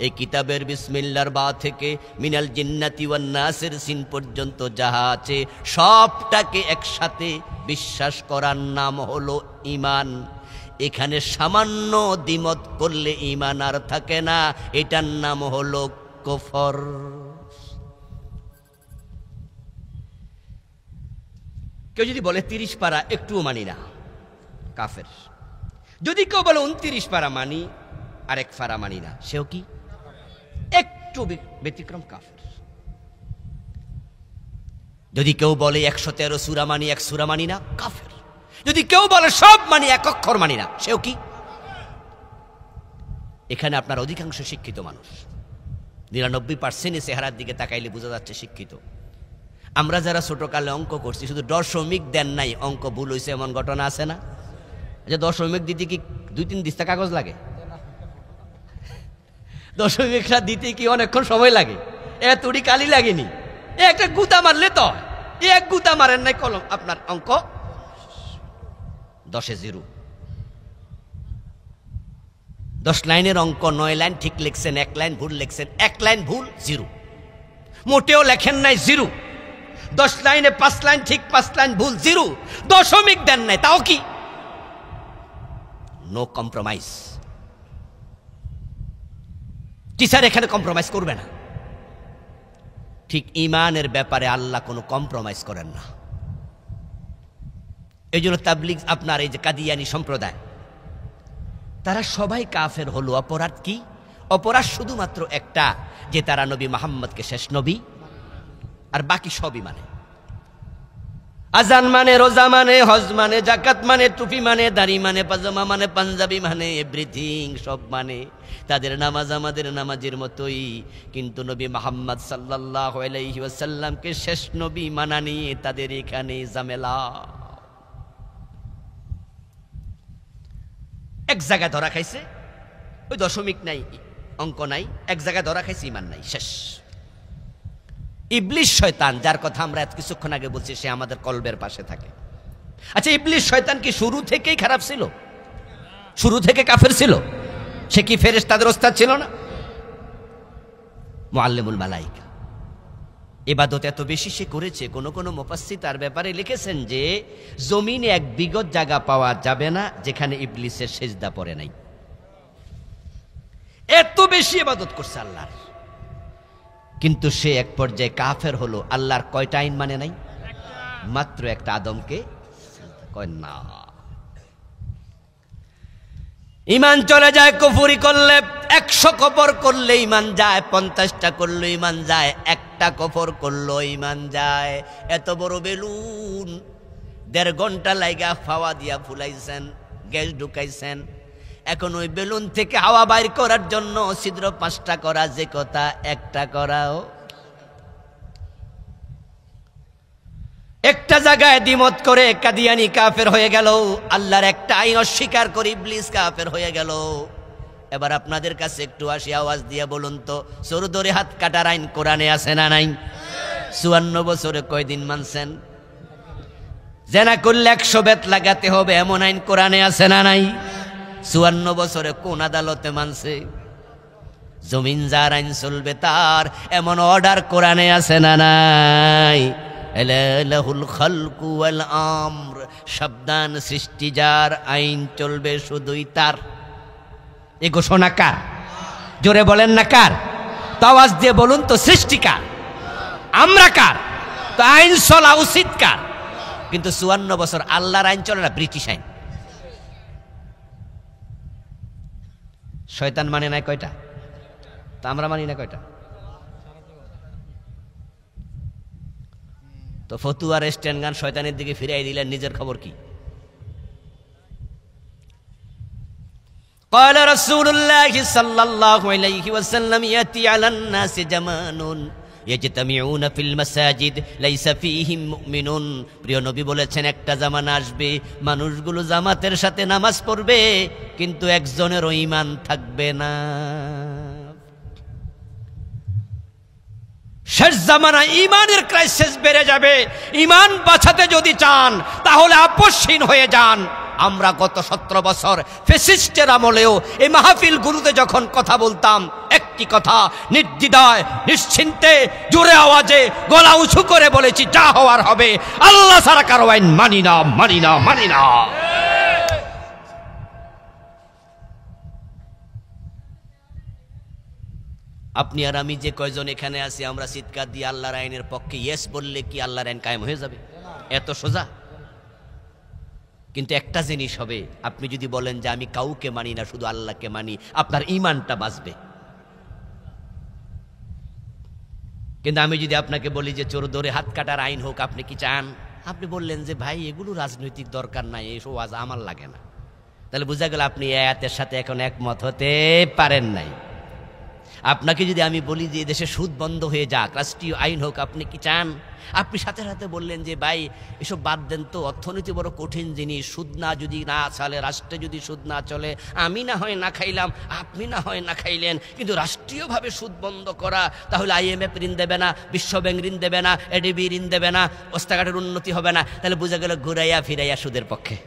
এই কিতাবের বিসমিল্লাহর বা থেকে মিনাল জিন্নাতি ওয়ান নাসের সিন পর্যন্ত যাহা আছে সবটাকে একসাথে বিশ্বাস করার নাম হলো ঈমান। এখানে সামান্য দ্বিমত করলে ঈমান আর থাকে না, এটার নাম হলো কুফর। কেউ যদি বলে 30 পারা একটুও মানি না, কাফের। যদি কেউ বলে 29 পারা মানি আর 1 পারা মানি না, সেও কি একটু ব্যতিক্রম, কাফের। যদি কেউ বলে 113 সূরা মানি 1 সূরা মানি না, কাফের। যদি কেউ বলে সব মানি 1 অক্ষর মানি না, সেও কি? এখানে আপনার অধিকাংশ শিক্ষিত মানুষ, 99% চেহারার দিকে তাকাইলে বোঝা যাচ্ছে শিক্ষিত। আমরা যারা ছোটকালে অঙ্ক করছি, শুধু দশমিক দেন নাই, অঙ্ক ভুল হয়েছে এমন ঘটনা আছে না? যে দশমিক দিতে কি 2-3 দিস্তা কাগজ লাগে? দশমিকটা দিতে কি অনেকক্ষণ সময় লাগে? এতটি কালি লাগেনি, একটা গুতা মারলে তো, এক গুতা মারেন নাই কলম, আপনার অঙ্ক 10-এ 0। 10 লাইনের অঙ্ক 9 লাইন ঠিক লিখছেন, 1 লাইন ভুল লিখছেন, 1 লাইন ভুল 0। মোটেও লেখেন নাই 0। 10 লাইনে 5 লাইন ঠিক 5 লাইন ভুল 0। দশমিক দেন নাই, তাও কি? No compromise. টিচার এখানে কম্প্রোমাইজ করবে না। ঠিক ঈমানের ব্যাপারে আল্লাহ কোনো কম্প্রোমাইজ করেন না। এই জন্য তাবলিগ আপনার এই যে কাদিয়ানী সম্প্রদায়, তারা সবাই কাফের হলো। অপরাধ কি? অপরাধ শুধুমাত্র একটা, যে তারা নবী মুহাম্মদকে শেষ নবী, আর বাকি সবই মানে। আজান মানে, রোজা মানে, হজ মানে, জাকাত মানে, টুপি মানে, দাড়ি মানে, পাজামা মানে, পাঞ্জাবি মানে, এভরিথিং সব মানে। তাদের নামাজ আমাদের নামাজের মতোই, কিন্তু নবী মুহাম্মদ সাল্লাল্লাহু আলাইহি ওয়াসাল্লামকে শেষ নবী মানা নিয়ে তাদের এখানে ঝামেলা। এক জায়গায় ধরা খাইছে, ওই দশমিক নাই, অঙ্ক নাই, এক জায়গায় ধরা খাইছে, ঈমান নাই, শেষ। ইবলিস শয়তান, যার কথা আমরা এত কিছুক্ষণ আগে বলছি, সে আমাদের কলবের পাশে থাকে। আচ্ছা, ইবলিস শয়তান কি শুরু থেকেই খারাপ ছিল? শুরু থেকে কাফের ছিল? সে কি ফেরেশতাদের ওস্তাদ ছিল না? মুআল্লিমুল মালায়েকা। ইবাদত এত বেশি সে করেছে, কোন কোন মুফাসসির তার ব্যাপারে লিখেছেন যে জমিনে এক বিগত জায়গা পাওয়া যাবে না যেখানে ইবলিসের সেজদা পড়ে নাই। এত বেশি ইবাদত করছে আল্লাহর, কিন্তু সে এক পর্যায়ে কাফের হলো। আল্লাহর কয়টা আইন মানে নাই? মাত্র একটা, আদমকে কয় না। ঈমান চলে যায় কুফরি করলে। 100 কফর করলে ঈমান যায়, 50টা করলে ঈমান যায়, একটা কফর করলো ঈমান যায়। এত বড় বেলুন 1.5 ঘন্টা লাইগা হাওয়া দিয়া ফুলাইছেন, গ্যাস ঢুকাইছেন। এখন ওই বেলুন থেকে হাওয়া বাইর করার জন্য ছিদ্র 5টা করা যে কথা, একটা করাও। একটা জায়গায় দ্বিমত করে কাদিয়ানী কাফের হয়ে গেল, আল্লাহর একটা আইন অস্বীকার করে ইবলিস কাফের হয়ে গেল। এবার আপনাদের কাছে একটু আসি, আওয়াজ দিয়ে বলুন তো, চোর ধরে হাত কাটার আইন কোরআনে আছে না নাই? 54 বছরে কয়দিন মানছেন? জেনা করলে 100 বেত লাগাতে হবে, এমন আইন কোরআনে আছে না নাই? 54 বছরে কোন আদালতে মানছে? জমিন যার আইন চলবে তার, এমন অর্ডার কোরআনে আছে না নাই? লাহুল খালকু ওয়াল আমর, সাবধান, সৃষ্টি যার, আইন চলবে শুধুই তার। এই ঘোষণা কার? জোরে বলেন না কার? তো আওয়াজ দিয়ে বলুন তো, সৃষ্টি কার? আমরা কার? তো আইন চলা উচিত কার? কিন্তু 54 বছর আল্লাহর আইন চলে না, ব্রিটিশ আইন। শয়তান মানে নাই কয়টা? তা আমরা মানি না কয়টা? তো ফতুয়ার স্ট্যান্ড গান শয়তানের দিকে ফিরাই দিলেন, নিজের খবর কি? قال رسول الله صلى الله عليه وسلم يأتي على الناس زمان يجتمعون في المساجد ليس فيهم مؤمنون। প্রিয় নবী বলেছেন, একটা জামানা আসবে, মানুষগুলো জামাতের সাথে নামাজ পড়বে, কিন্তু একজনেরও ঈমান থাকবে না। শেষ জামানায় ঈমানের ক্রাইসিস বেড়ে যাবে। ঈমান বাঁচাতে যদি চান তাহলে আপসহীন হয়ে যান। আমরা গত 17 বছর ফ্যাসিস্টের আমলেও এই মাহফিল গুরুতে যখন কথা বলতাম, একটি কথা নির্দ্বিধায়, নিশ্চিন্তে, জোরে আওয়াজে, গলা উঁচু করে বলেছি, যা হওয়ার হবে, আল্লাহ ছাড়া কারো আইন মানি না, মানি না, মানি না। আপনি আর আমি যে কয়জন এখানে আছি, আমরা চিৎকার দিয়ে আল্লাহর আইনের পক্ষে ইয়েস বললে কি আল্লাহর আইন কায়েম হয়ে যাবে? এত সোজা? কিন্তু একটা জিনিস হবে, আপনি যদি বলেন যে আমি কাউকে মানি না, শুধু আল্লাহকে মানি, আপনার ঈমানটা বাঁচবে। কিন্তু আমি যদি আপনাকে বলি যে চোর ধরে হাত কাটার আইন হোক, আপনি কি চান? আপনি বললেন যে ভাই এগুলো রাজনৈতিক দরকার নাই, এসব আজ আমার লাগে না, তাহলে বোঝা গেল আপনি এই আয়াতের সাথে এখন একমত হতে পারেন নাই। আপনাকে যদি আমি বলি যে দেশে সুদ বন্ধ হয়ে যাক, রাষ্ট্রীয় আইন হোক, আপনি কি চান? আপনি সাথে সাথে বললেন যে ভাই এসব বাদ দেন তো, অর্থনীতি বড় কঠিন জিনিস, সুদ না যদি না চলে, রাষ্ট্রে যদি সুদ না চলে, আমি না হয় না খাইলাম, আপনি না হয় না খাইলেন, কিন্তু রাষ্ট্রীয়ভাবে সুদ বন্ধ করা, তাহলে IMF ঋণ দেবে না, বিশ্বব্যাংক ঋণ দেবে না, ADB ঋণ দেবে না, রাস্তাঘাটের উন্নতি হবে না, তাহলে বোঝা গেল ঘুরাইয়া ফিরাইয়া সুদের পক্ষে।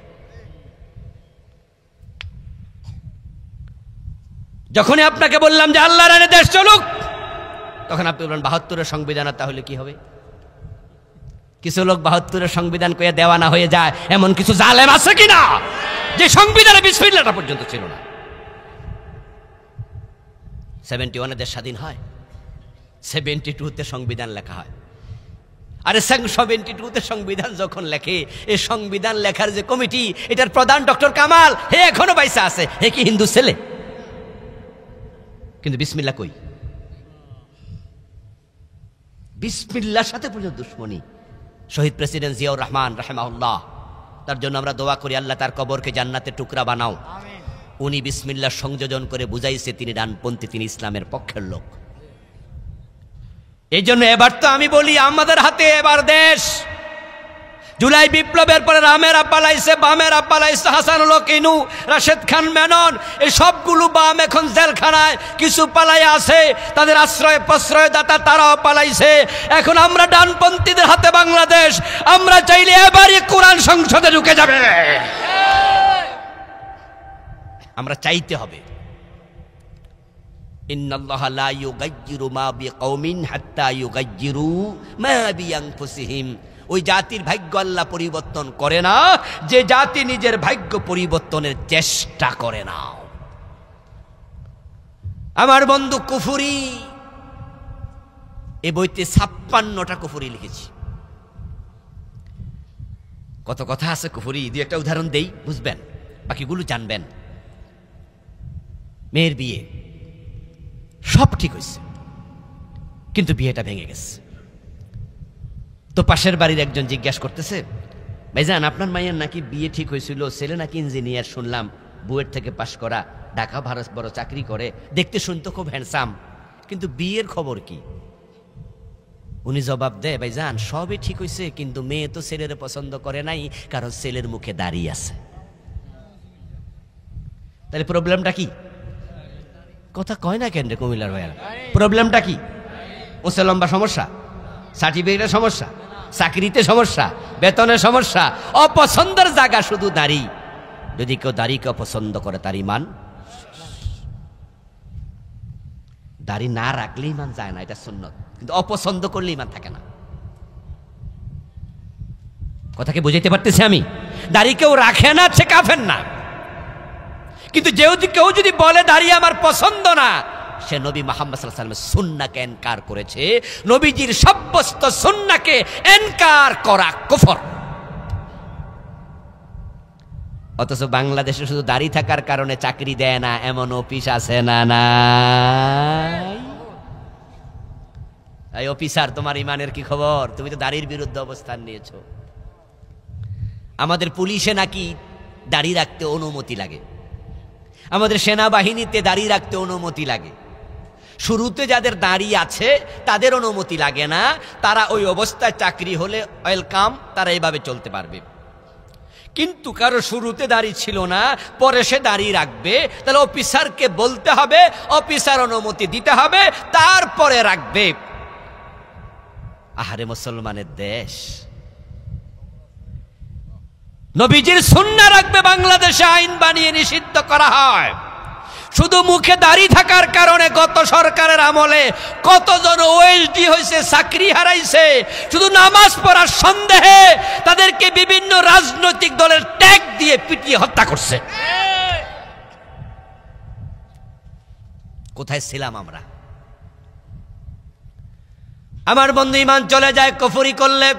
যখনই আপনাকে বললাম যে আল্লাহর আইনে দেশ চলুক, তখন আপনি বললেন 72-এর সংবিধান, তাহলে কি হবে? কিছু লোক 72-এর সংবিধান কয়ে দেওয়ানা হয়ে যায়, এমন কিছু জালেম আছে কিনা যে সংবিধানে বিসমিল্লাহটা পর্যন্ত ছিল না? 71 দেশ স্বাধীন হয়, 72-তে সংবিধান লেখা হয়। আরে 72-তে সংবিধান যখন লেখে, এই সংবিধান লেখার যে কমিটি, এটার প্রধান ডক্টর কামাল, হে এখনো বাইসা আছে। হে কি হিন্দু ছেলে? কিন্তু বিসমিল্লাহ কই? বিসমিল্লাহর সাথে পর্যন্ত দুশ্মনী। শহীদ প্রেসিডেন্ট জিয়াউর রহমান রাহিমাহুল্লাহ, তার জন্য আমরা দোয়া করি আল্লাহ তার কবরকে জান্নাতের টুকরা বানাও। উনি বিসমিল্লাহ সংযোজন করে বুঝাইছে তিনি ডানপন্থী, তিনি ইসলামের পক্ষের লোক। এই জন্য এবার তো আমি বলি আমাদের হাতে এবার দেশ। জুলাই বিপ্লবের পরে রামেরা পালাইছে, বামেরা পালাইছে, হাসানুল হক ইনু, রাশেদ খান মেনন, এই সবগুলো বাম এখন জেলখানায়, কিছু পালাই আছে, তাদের আশ্রয় প্রশ্রয় দাতা তারাও পালাইছে। এখন আমরা ডানপন্থীদের হাতে বাংলাদেশ, আমরা চাইলে এবারই কোরআন সংসদে ঢুকে যাবে। আমরা চাইতে হবে। ইন্নাল্লাহা লা ইউগাইয়িরু মা বিকওমিন হাত্তা ইউগাইয়িরু মা বিআনফুসিহিম। ওই জাতির ভাগ্য আল্লাহ পরিবর্তন করে না যে জাতি নিজের ভাগ্য পরিবর্তনের চেষ্টা করে না। আমার বন্ধু কুফরি, এই বইতে 56টা কুফরি লিখেছি। কত কথা আছে কুফরি, দুই একটা উদাহরণ দেই, বুঝবেন, বাকিগুলো জানবেন। মেয়ের বিয়ে সব ঠিক হয়েছে, কিন্তু বিয়েটা ভেঙে গেছে। তো পাশের বাড়ির একজন জিজ্ঞাসা করতেছে, ভাইজান আপনার মায়ের নাকি বিয়ে ঠিক হয়েছিল, ছেলে নাকি ইঞ্জিনিয়ার, শুনলাম বুয়েট থেকে পাশ করা, ঢাকা ভারত বড় চাকরি করে, দেখতে শুনতে খুব হ্যান্ডসাম, কিন্তু বিয়ের খবর কি? উনি জবাব দেয়, ভাইজান সবই ঠিক হয়েছে, কিন্তু মেয়ে তো ছেলের পছন্দ করে নাই, কারণ ছেলের মুখে দাড়ি আছে। তাহলে প্রবলেমটা কি? কথা কয় না কেন রে কুমিল্লার ভাইয়ারা? প্রবলেমটা কি? ওসে লম্বা সমস্যা, সার্টিফিকেটের সমস্যা, চাকরিতে সমস্যা, বেতনের সমস্যা, অপছন্দের জায়গা শুধু দাড়ি। যদি কেউ দাড়িকে অপছন্দ করে তার ইমান, দাড়ি না রাখলে ইমান যায় না, এটা সুন্নত, কিন্তু অপছন্দ করলে ইমান থাকে না। কথাকে বুঝাইতে পারতেছি আমি? দাড়ি কেউ রাখে না সে কাফের না, কিন্তু কেউ যদি বলে দাড়ি আমার পছন্দ না, সে নবী মুহাম্মদ সাল্লাল্লাহু আলাইহি ওয়াসাল্লামের সুন্নাহকে ইনকার করেছে। নবীজির সাব্যস্ত সুন্নাহকে ইনকার করা কুফর। অথচ বাংলাদেশে শুধু দাড়ি থাকার কারণে চাকরি দেয় না এমন অফিস আছে না নাই? এই অফিসার, তোমার ইমানের কি খবর? তুমি তো দাড়ির বিরুদ্ধে অবস্থান নিয়েছো। আমাদের পুলিশে নাকি দাড়ি রাখতে অনুমতি লাগে, আমাদের সেনাবাহিনীতে দাড়ি রাখতে অনুমতি লাগে। শুরুতে যাদের দাড়ি আছে তাদের অনুমতি লাগে না, তারা ওই অবস্থায় চাকরি হলে ওয়েলকাম, তারা এইভাবে চলতে পারবে। কিন্তু কারো শুরুতে দাড়ি ছিল না, পরে সে দাড়ি রাখবে, তাহলে অফিসারকে বলতে হবে, অফিসার অনুমতি দিতে হবে, তারপরে রাখবে। আহারে মুসলমানের দেশ, নবীজির সুন্নাহ রাখবে বাংলাদেশে আইন বানিয়ে নিষিদ্ধ করা হয়। শুধু মুখে দাড়ি থাকার কারণে গত সরকারের আমলে কতজন ওএসডি হয়েছে, চাকরি হারাইছে, শুধু নামাজ পড়ার সন্দেহে তাদেরকে বিভিন্ন রাজনৈতিক দলের ট্যাগ দিয়ে পিটিয়ে হত্যা করছে। কোথায় ছিলাম আমরা? আমার বন্ধু ইমান চলে যায় কুফরি করলে।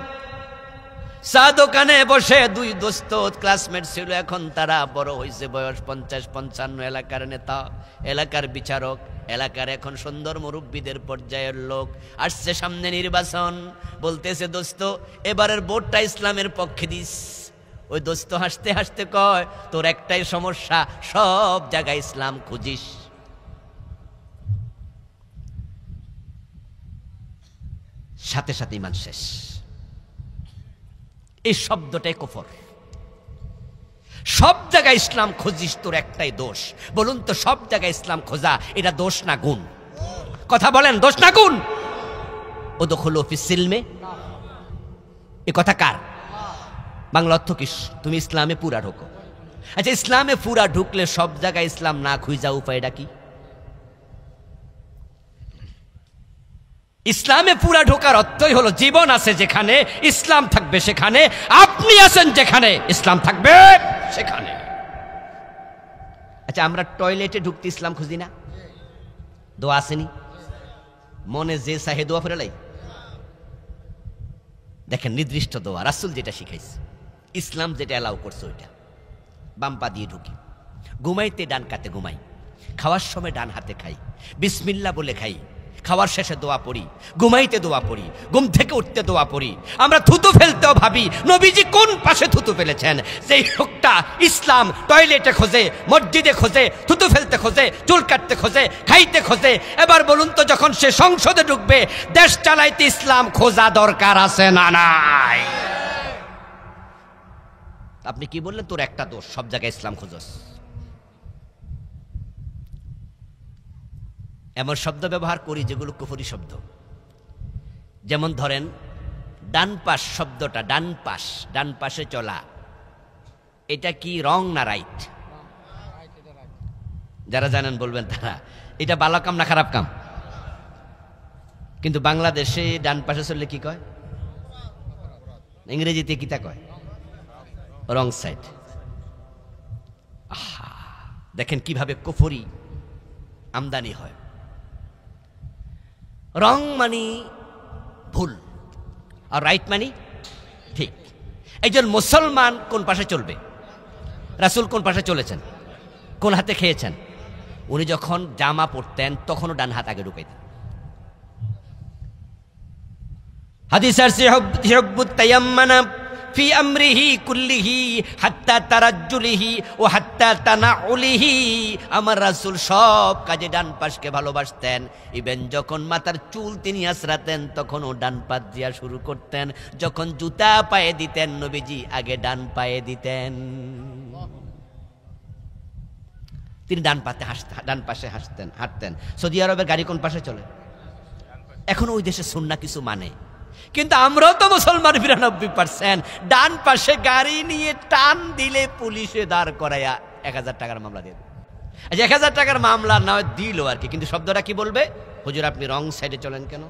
চা দোকানে বসে দুই দোস্ত ক্লাসমেট ছিল, এখন তারা বড় হয়েছে, বয়স 50-55, এলাকার নেতা, এলাকার বিচারক, এলাকার এখন সুন্দর মুরব্বীদের পর্যায়ের লোক। আসছে সামনে নির্বাচন, বলতেছে দোস্ত এবারের ভোটটা ইসলামের পক্ষে দিস। ওই দোস্ত হাসতে হাসতে কয়, তোর একটাই সমস্যা, সব জায়গায় ইসলাম খুঁজিস। সাথে সাথে ইমান শেষ। এই শব্দটাই কুফর। সব জায়গায় ইসলাম খুঁজিস, তোর একটাই দোষ। বলুন তো, সব জায়গায় ইসলাম খোঁজা এটা দোষ না গুণ? কথা বলেন, দোষ না গুণ? উদখুলু ফিস সিলমে, এ কথা কার? বাংলা অর্থ কি? তুমি ইসলামে পুরা ঢোকো। আচ্ছা, ইসলামে পুরা ঢুকলে সব জায়গায় ইসলাম না খুঁজা উপায়টা কি? ইসলামে পুরা ঢোকার অর্থই হলো জীবন আছে যেখানে ইসলাম থাকবে সেখানে, আপনি আছেন যেখানে ইসলাম থাকবে সেখানে। আচ্ছা, আমরা টয়লেটে ঢুকতে ইসলাম খুঁজি না? দোয়া আসেনি? মনে যে চাহে দোয়া ফেরে লাই। দেখেন নির্দিষ্ট দোয়া রাসূল যেটা শিখাইছে, ইসলাম যেটা অ্যালাউ করছে ওইটা। বাম পা দিয়ে ঢুকি, ঘুমাইতে ডান কাতে ঘুমাই, খাওয়ার সময় ডান হাতে খাই, বিসমিল্লাহ বলে খাই, খাওয়ার শেষে দোয়া পড়ি, ঘুমাইতে দোয়া পড়ি, ঘুম থেকে উঠতে দোয়া পড়ি। আমরা থুতু ফেলতেও ভাবি নবীজি কোন পাশে থুতু ফেলেছেন। যেই লোকটা ইসলাম টয়লেটে খোঁজে, মসজিদে খোঁজে, থুতু ফেলতে খোঁজে, চুল কাটতে খোঁজে, খাইতে খোঁজে, এবার বলুন তো যখন সে সংসদে ঢুকবে দেশ চালাইতে ইসলাম খোঁজা দরকার আছে না নাই? আপনি কি বললেন? তোর একটা দোষ, সব জায়গায় ইসলাম খোঁজস। এমন শব্দ ব্যবহার করি যেগুলো কুফরি শব্দ। যেমন ধরেন ডান পাশ শব্দটা, ডান পাশ, ডান পাশে চলা, এটা কি রং না রাইট? যারা জানেন বলবেন তারা। এটা ভালো কাম না খারাপ কাম? কিন্তু বাংলাদেশে ডান পাশে চললে কি কয়? ইংরেজিতে কিতা কয়? Wrong side. আহা, দেখেন কিভাবে কুফরি আমদানি হয়। রং মানি ভুল আর রাইট মানি ঠিক। একজন মুসলমান কোন পাশে চলবে? রাসূল কোন পাশে চলেছেন? কোন হাতে খেয়েছেন? উনি যখন জামা পরতেন তখনও ডান হাত আগে ঢুকাইতেন। হাদিস আছে হুব্বুত তায়াম্মানা ফি আমরিহি কুল্লিহি হাত্তা তারাজ্জুলিহি ও হাত্তা তানাউলিহি। আমার রাসূল সব কাজে ডান পাশকে ভালোবাসতেন। ইভেন যখন মাথার চুল তিনি আঁচড়াতেন তখনও ডান পাশ দিয়া শুরু করতেন। যখন জুতা পায়ে দিতেন নবীজি আগে ডান পায়ে দিতেন। তিনি ডান পাশে হাঁটতেন। সৌদি আরবের গাড়ি কোন পাশে চলে? এখন ওই দেশে সুন্নাহ কিছু মানে, কিন্তু আমরাও তো মুসলমান ৯২%। ডান পাশে গাড়ি নিয়ে টান দিলে পুলিশে দাঁড় করাইয়া ১,০০০ টাকার মামলা দিয়ে। আচ্ছা ১,০০০ টাকার মামলা না দিল আর কি, কিন্তু শব্দটা কি বলবে? হুজুর আপনি রং সাইডে চলেন কেন?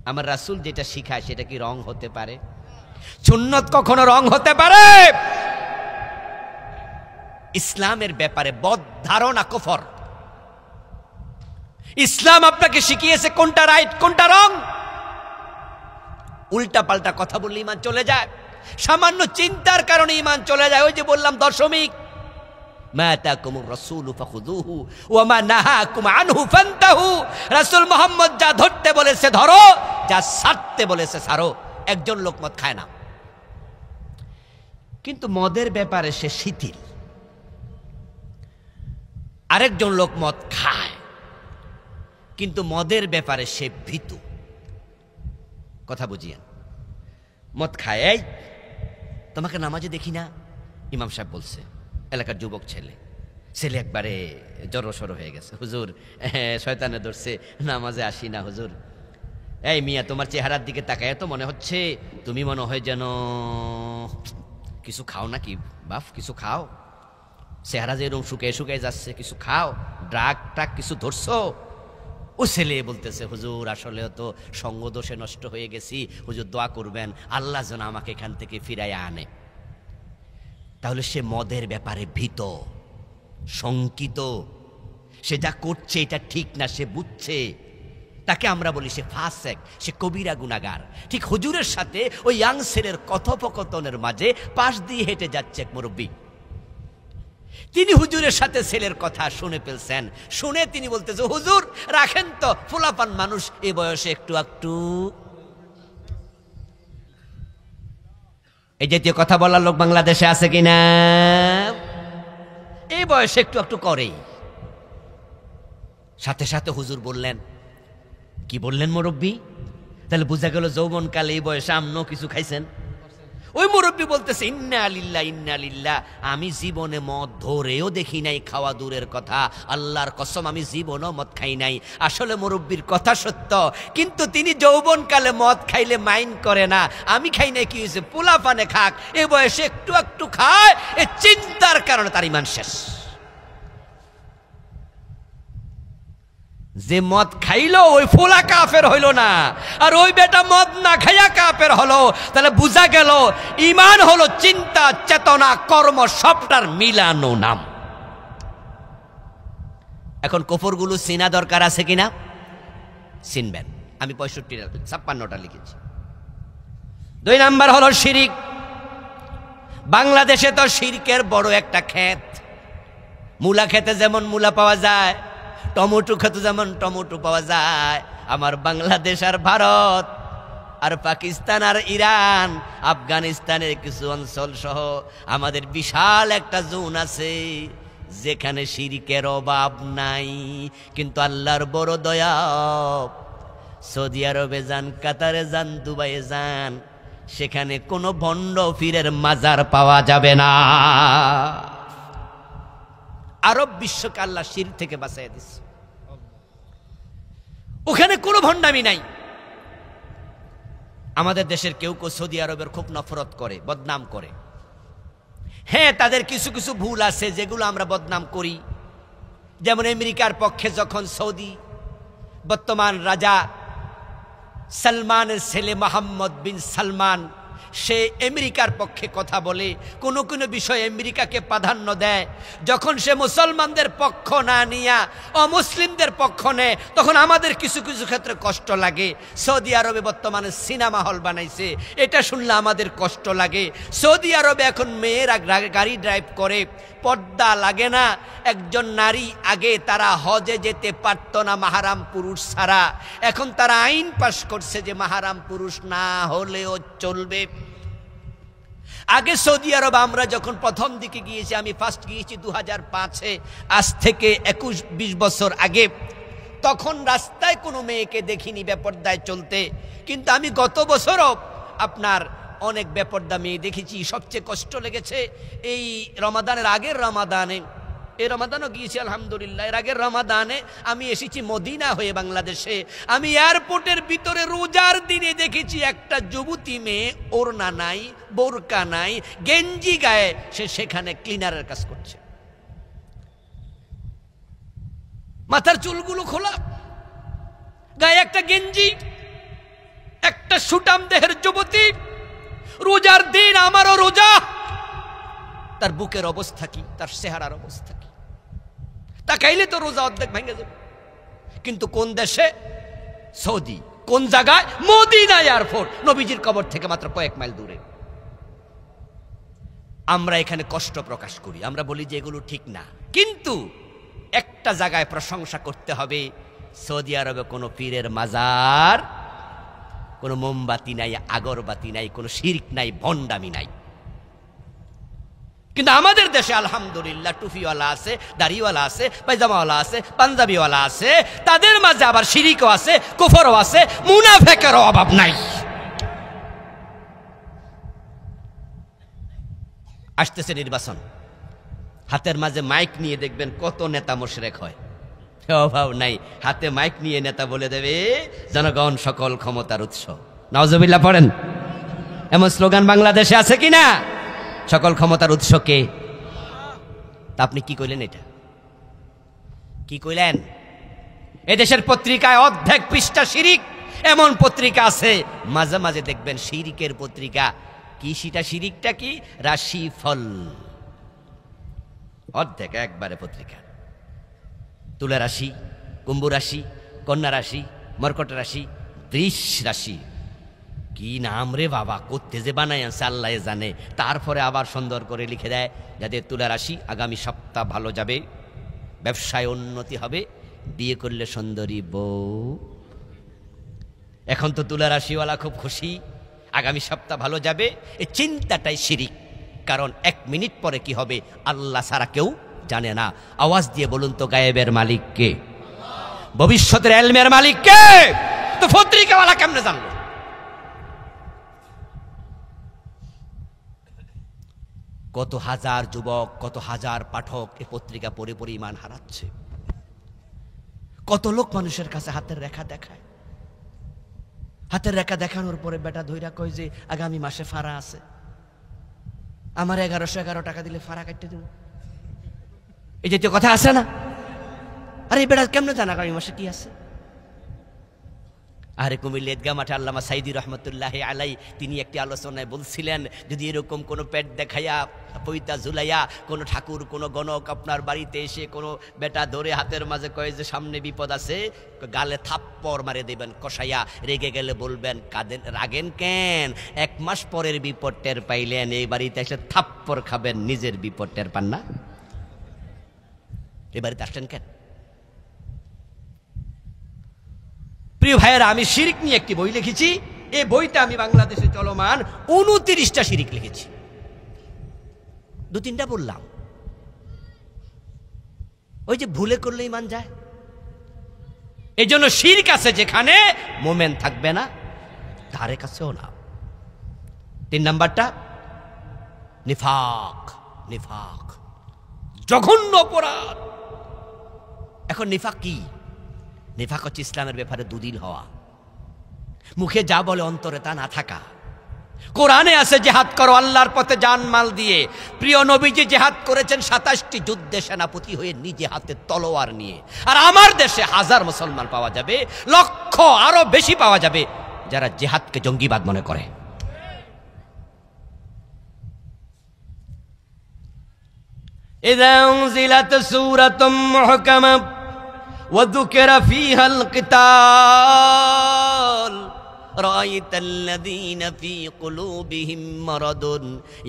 আমার রাসূল যেটা শিখায় সেটা কি রং হতে পারে? সুন্নত কখনো রং হতে পারে? ইসলামের ব্যাপারে বদ ধারণা কুফর। ইসলাম আপনাকে শিখিয়েছে কোনটা রাইট কোনটা রং। উল্টা পাল্টা কথা বললে ঈমান চলে যায়, সামান্য চিন্তার কারণে ঈমান চলে যায়। ওই যে বললাম দশমিক, মা আতাকুমুর রাসূলু ফাখুযুহু ওয়া মা নাহাকুম আনহু ফান্তাহু। রাসূল মুহাম্মদ যা ধরতে বলেছে ধরো, যা ছাড়তে বলেছে ছাড়ো। একজন লোক মদ খায় না, কিন্তু মদের ব্যাপারে সে শিথিল। আরেকজন লোক মদ খায়, কিন্তু মদের ব্যাপারে সে ভীতু। কথা বুঝিয়েন। মদ খায়, এই তোমাকে নামাজে দেখি না, ইমাম সাহেব বলছে, এলাকার যুবক ছেলে একবারে জড়সড় হয়ে গেছে, হুজুর শয়তানে ধরছে, নামাজে আসি না হুজুর। এই মিয়া তোমার চেহারার দিকে তাকায় তো মনে হচ্ছে তুমি মনে হয় যেন কিছু খাও নাকি বাপ, কিছু খাও, চেহারা যে এরকম শুকিয়ে যাচ্ছে, কিছু খাও, ড্রাগ ট্রাগ কিছু ধরছো? ও ছেলে বলতেছে, হুজুর আসলে তো সঙ্গ দোষে নষ্ট হয়ে গেছি, হুজুর দোয়া করবেন আল্লাহ যেন আমাকে এখান থেকে ফিরাইয়া আনে। তাহলে সে মদের ব্যাপারে ভীত, শঙ্কিত, সে যা করছে এটা ঠিক না, সে বুঝছে। তাকে আমরা বলি সে ফাসেক, সে কবিরা গুনাহগার। ঠিক হুজুরের সাথে ওই ইয়াং ছেলের কথোপকথনের মাঝে পাশ দিয়ে হেঁটে যাচ্ছে এক মুরব্বী। তিনি হুজুরের সাথে ছেলের কথা শুনে ফেলছেন, শুনে তিনি বলতেছে, হুজুর রাখেন তো, ফুলাপান মানুষ এই বয়সে একটু একটু এই জাতীয় কথা বলার লোক বাংলাদেশে আছে কিনা? এই বয়সে একটু একটু করেই। সাথে সাথে হুজুর বললেন, কি বললেন মুরব্বী? তাহলে বোঝা গেল যৌবনকালে এই বয়সে আমনও কিছু খাইছেন। ওই মুরব্বী বলতেছে, ইন্না লিল্লাহ ইন্না লিল্লাহ, আমি জীবনে মদ ধরেও দেখি নাই, খাওয়া দূরের কথা, আল্লাহর কসম আমি জীবনও মদ খাই নাই। আসলে মুরব্বীর কথা সত্য, কিন্তু তিনি যৌবনকালে মদ খাইলে মাইন্ড করে না। আমি খাই নাই, কি হয়েছে, পোলাপানে খাক, এ বয়সে একটু একটু খায়, এ চিন্তার কারণে তার ঈমান শেষ। যে মদ খাইলো ওই ফুলা কাফের হইল না, আর ওই বেটা মদ না খাইয়া কাফের হলো। তাহলে বুঝা গেল ঈমান হলো চিন্তা, চেতনা, কর্ম সবটার মিলানো নাম। এখন কুফরগুলো চিনা দরকার আছে কিনা? চিনবেন। আমি 56টা লিখেছি। 2 নাম্বার হলো শিরিক। বাংলাদেশে তো শিরকের বড় একটা ক্ষেত। মূলা খেতে যেমন মূলা পাওয়া যায়, টমেটো খেতে যেমন টমেটো পাওয়া যায়, আমার বাংলাদেশ আর ভারত আর পাকিস্তান আর ইরান, আফগানিস্তানের কিছু অঞ্চল সহ আমাদের বিশাল একটা জোন আছে যেখানে শিরকের অভাব নাই। কিন্তু আল্লাহর বড় দয়া, সৌদি আরবে যান, কাতারে যান, দুবাইয়ে যান, সেখানে কোনো ভণ্ড পীরের মাজার পাওয়া যাবে না। আরব বিশ্বকে আল্লাহ শিরক থেকে বাঁচিয়ে দিচ্ছে। ওখানে কোনো ভণ্ডামি নাই। আমাদের দেশের কেউ কেউ সৌদি আরবের খুব নফরত করে, বদনাম করে। হ্যাঁ, তাদের কিছু কিছু ভুল আছে যেগুলো আমরা বদনাম করি। যেমন আমেরিকার পক্ষে যখন সৌদি বর্তমান রাজা সালমানের ছেলে মোহাম্মদ বিন সালমান সে আমেরিকার পক্ষে কথা বলে, কোনো কোনো বিষয়ে আমেরিকাকে প্রাধান্য দেয়, যখন সে মুসলমানদের পক্ষ না নিয়া অমুসলিমদের পক্ষ নেয়, তখন আমাদের কিছু কিছু ক্ষেত্রে কষ্ট লাগে। সৌদি আরবে বর্তমানে সিনেমা হল বানাইছে, এটা শুনলে আমাদের কষ্ট লাগে। সৌদি আরবে এখন মেয়েরা গাড়ি ড্রাইভ করে, পর্দা লাগে না। একজন নারী আগে তারা হজে যেতে পারত না মাহারাম পুরুষ ছাড়া, এখন তারা আইন পাশ করছে যে মাহারাম পুরুষ না হলেও চলবে। আগে সৌদি আরব আমরা যখন প্রথম দিকে গিয়েছি, আমি ফার্স্ট গিয়েছি 2005-এ, আজ থেকে 21-20 বছর আগে, তখন রাস্তায় কোনো মেয়েকে দেখিনি বেপর্দায় চলতে। কিন্তু আমি গত বছরও আপনার অনেক বেপর্দা মেয়ে দেখেছি। সবচেয়ে কষ্ট লেগেছে এই রমাদানের আগের রমাদানে, এই রমাদানও গিয়েছি আলহামদুলিল্লাহ, এর আগের রমাদানে আমি এসেছি মদিনা হয়ে বাংলাদেশে। আমি এয়ারপোর্টের ভিতরে রোজার দিনে দেখেছি একটা যুবতী মেয়ে, ওড়না নাই, বোরকা নাই, গেঞ্জি গায়ে, সে সেখানে ক্লিনারের কাজ করছে। মাথার চুলগুলো খোলা, গায়ে একটা গেঞ্জি, একটা সুটাম দেহের যুবতী, রোজার দিন, আমারও রোজা। তার বুকের অবস্থা কি, তার চেহারার অবস্থা কি, তাকাইলে তো রোজা অর্ধেক ভেঙে যাবে। কিন্তু কোন দেশে? সৌদি। কোন জায়গায়? মদিনা এয়ারপোর্ট, নবীজির কবর থেকে মাত্র কয়েক মাইল দূরে। আমরা এখানে কষ্ট প্রকাশ করি, আমরা বলি যে এগুলো ঠিক না। কিন্তু একটা জায়গায় প্রশংসা করতে হবে, সৌদি আরবে কোনো পীরের মাজার, কোনো মোমবাতি নাই, আগরবাতি নাই, কোনো শিরক নাই, ভণ্ডামি নাই। কিন্তু আমাদের দেশে আলহামদুলিল্লাহ টুপিওয়ালা আছে, দাড়িওয়ালা আছে, পায়জামাওয়ালা আছে, পাঞ্জাবিওয়ালা আছে, তাদের মাঝে আবার শিরিকও আছে, কুফরও আছে, মুনাফিকেরও অভাব নাই। আসতেছে নির্বাচন, হাতের মাঝে মাইক নিয়ে দেখবেন কত নেতা মুশরিক হয়। অভাব নাই, হাতে মাইক নিয়ে নেতা বলে দেবে জনগণ সকল ক্ষমতার উৎস। নাউজুবিল্লাহ পড়েন। এমন স্লোগান বাংলাদেশে আছে কিনা? সকল ক্ষমতার উৎস কে? তা আপনি কি কইলেন? এটা কি কইলেন? এদেশের পত্রিকায় অর্ধেক পৃষ্ঠা শিরিক। এমন পত্রিকা আছে মাঝে মাঝে দেখবেন শিরিকের পত্রিকা। কি সেটা? শিরিকটা কি? রাশি ফল, অর্ধেক একবারে পত্রিকা। তুলা রাশি, কুম্ভ রাশি, কন্যা রাশি, মর্কট রাশি, বৃষ রাশি, কি নাম রে বাবা, করতে যে বানায় আছে আল্লাহ জানে। তারপরে আবার সুন্দর করে লিখে দেয় যাদের তুলা রাশি আগামী সপ্তাহ ভালো যাবে, ব্যবসায় উন্নতি হবে, বিয়ে করলে সুন্দরী বউ। এখন তো তুলা রাশিওয়ালা খুব খুশি, আগামী সপ্তাহ ভালো যাবে। এই চিন্তাটাই শিরিক। কারণ 1 মিনিট পরে কি হবে আল্লাহ ছাড়া কেউ জানে না। আওয়াজ দিয়ে বলুন তো, গায়েবের মালিক কে? ভবিষ্যতের এলমের মালিক কে? তো পত্রিকাওয়ালা কেমনে জানলো? কত হাজার যুবক, কত হাজার পাঠক এ পত্রিকা পড়ে পড়ে ঈমান হারাচ্ছে। কত লোক মানুষের কাছে হাতের রেখা দেখায়, হাতের রেখা দেখানোর পরে বেটা ধইরা কয় যে আগামী মাসে ফাড়া আছে, আমার 1111 টাকা দিলে ফাড়া কাটতে দেব। এই জাতীয় কথা আছে না? আরে বেটা কেমনে জানা আগামী মাসে কি আছে? আরে কুমিল্লা ঈদগাহ মাঠে আল্লামা সাইদি রহমতুল্লাহ আলাই তিনি একটি আলোচনায় বলছিলেন, যদি এরকম কোনো পেট দেখাইয়া পইতা ঝুলাইয়া কোনো ঠাকুর কোনো গণক আপনার বাড়িতে এসে কোনো বেটা ধরে হাতের মাঝে কয়ে যে সামনে বিপদ আছে, গালে থাপ্পড় মারে দেবেন কষাইয়া, রেগে গেলে বলবেন কাঁদেন রাগেন কেন, 1 মাস পরের বিপদ টের পাইলেন, এই বাড়িতে এসে থাপ্পড় খাবেন, নিজের বিপদ টের পান না? এই বাড়িতে আসলেন কেন? প্রিয় ভাইয়েরা, আমি শিরিক নিয়ে একটি বই লিখেছি। এই বইতে আমি বাংলাদেশে চলমান 29টা শিরিক লিখেছি। 2-3টা বললাম, ওই যে ভুলে করলে ইমান যায়। এই জন্য শিরক আছে যেখানে মোমেন থাকবে না, ধারে কাছেও না। 3 নাম্বারটা নিফাক। নিফাক জঘন্য অপরাধ। এখন নিফাক কি? নিফাক হচ্ছে ইসলামের ব্যাপারে দুদিল হওয়া, মুখে যা বলে অন্তরে তা না থাকা। কোরআনে আছে জেহাদ করো আল্লাহর পথে জানমাল দিয়ে। প্রিয় নবীজি জেহাদ করেছেন 27টি যুদ্ধে সেনাপতি হয়ে নিজে হাতে তলোয়ার নিয়ে। আর আমার দেশে 1000 মুসলমান পাওয়া যাবে, লক্ষ আরো বেশি পাওয়া যাবে যারা জেহাদকে জঙ্গিবাদ মনে করে। ইযা উনজিলাত সূরাতুম মুহকামা ওয়া যুকিরা ফীহাল কিতাল رأيت الذين في قلوبهم مرض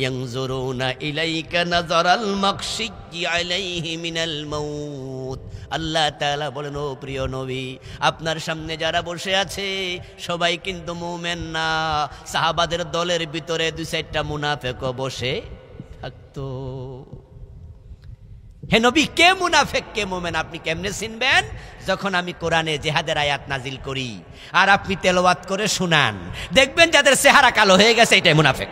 ينظرون إليك نظر المغشي عليه من الموت। আল্লাহ তাআলা বলেন, ও প্রিয় নবী, আপনার সামনে যারা বসে আছে সবাই কিন্তু মুমিন না। সাহাবাদের দলের ভিতরে 2-4টা মুনাফিকও বসে থাকতো। হে নবী, কে মুনাফিক কে মুমিন আপনি কেমনে চিনবেন? যখন আমি কোরআনে জিহাদের আয়াত নাজিল করি আর আপনি তেলাওয়াত করে শুনান, দেখবেন যাদের চেহারা কালো হয়ে গেছে এটাই মুনাফিক।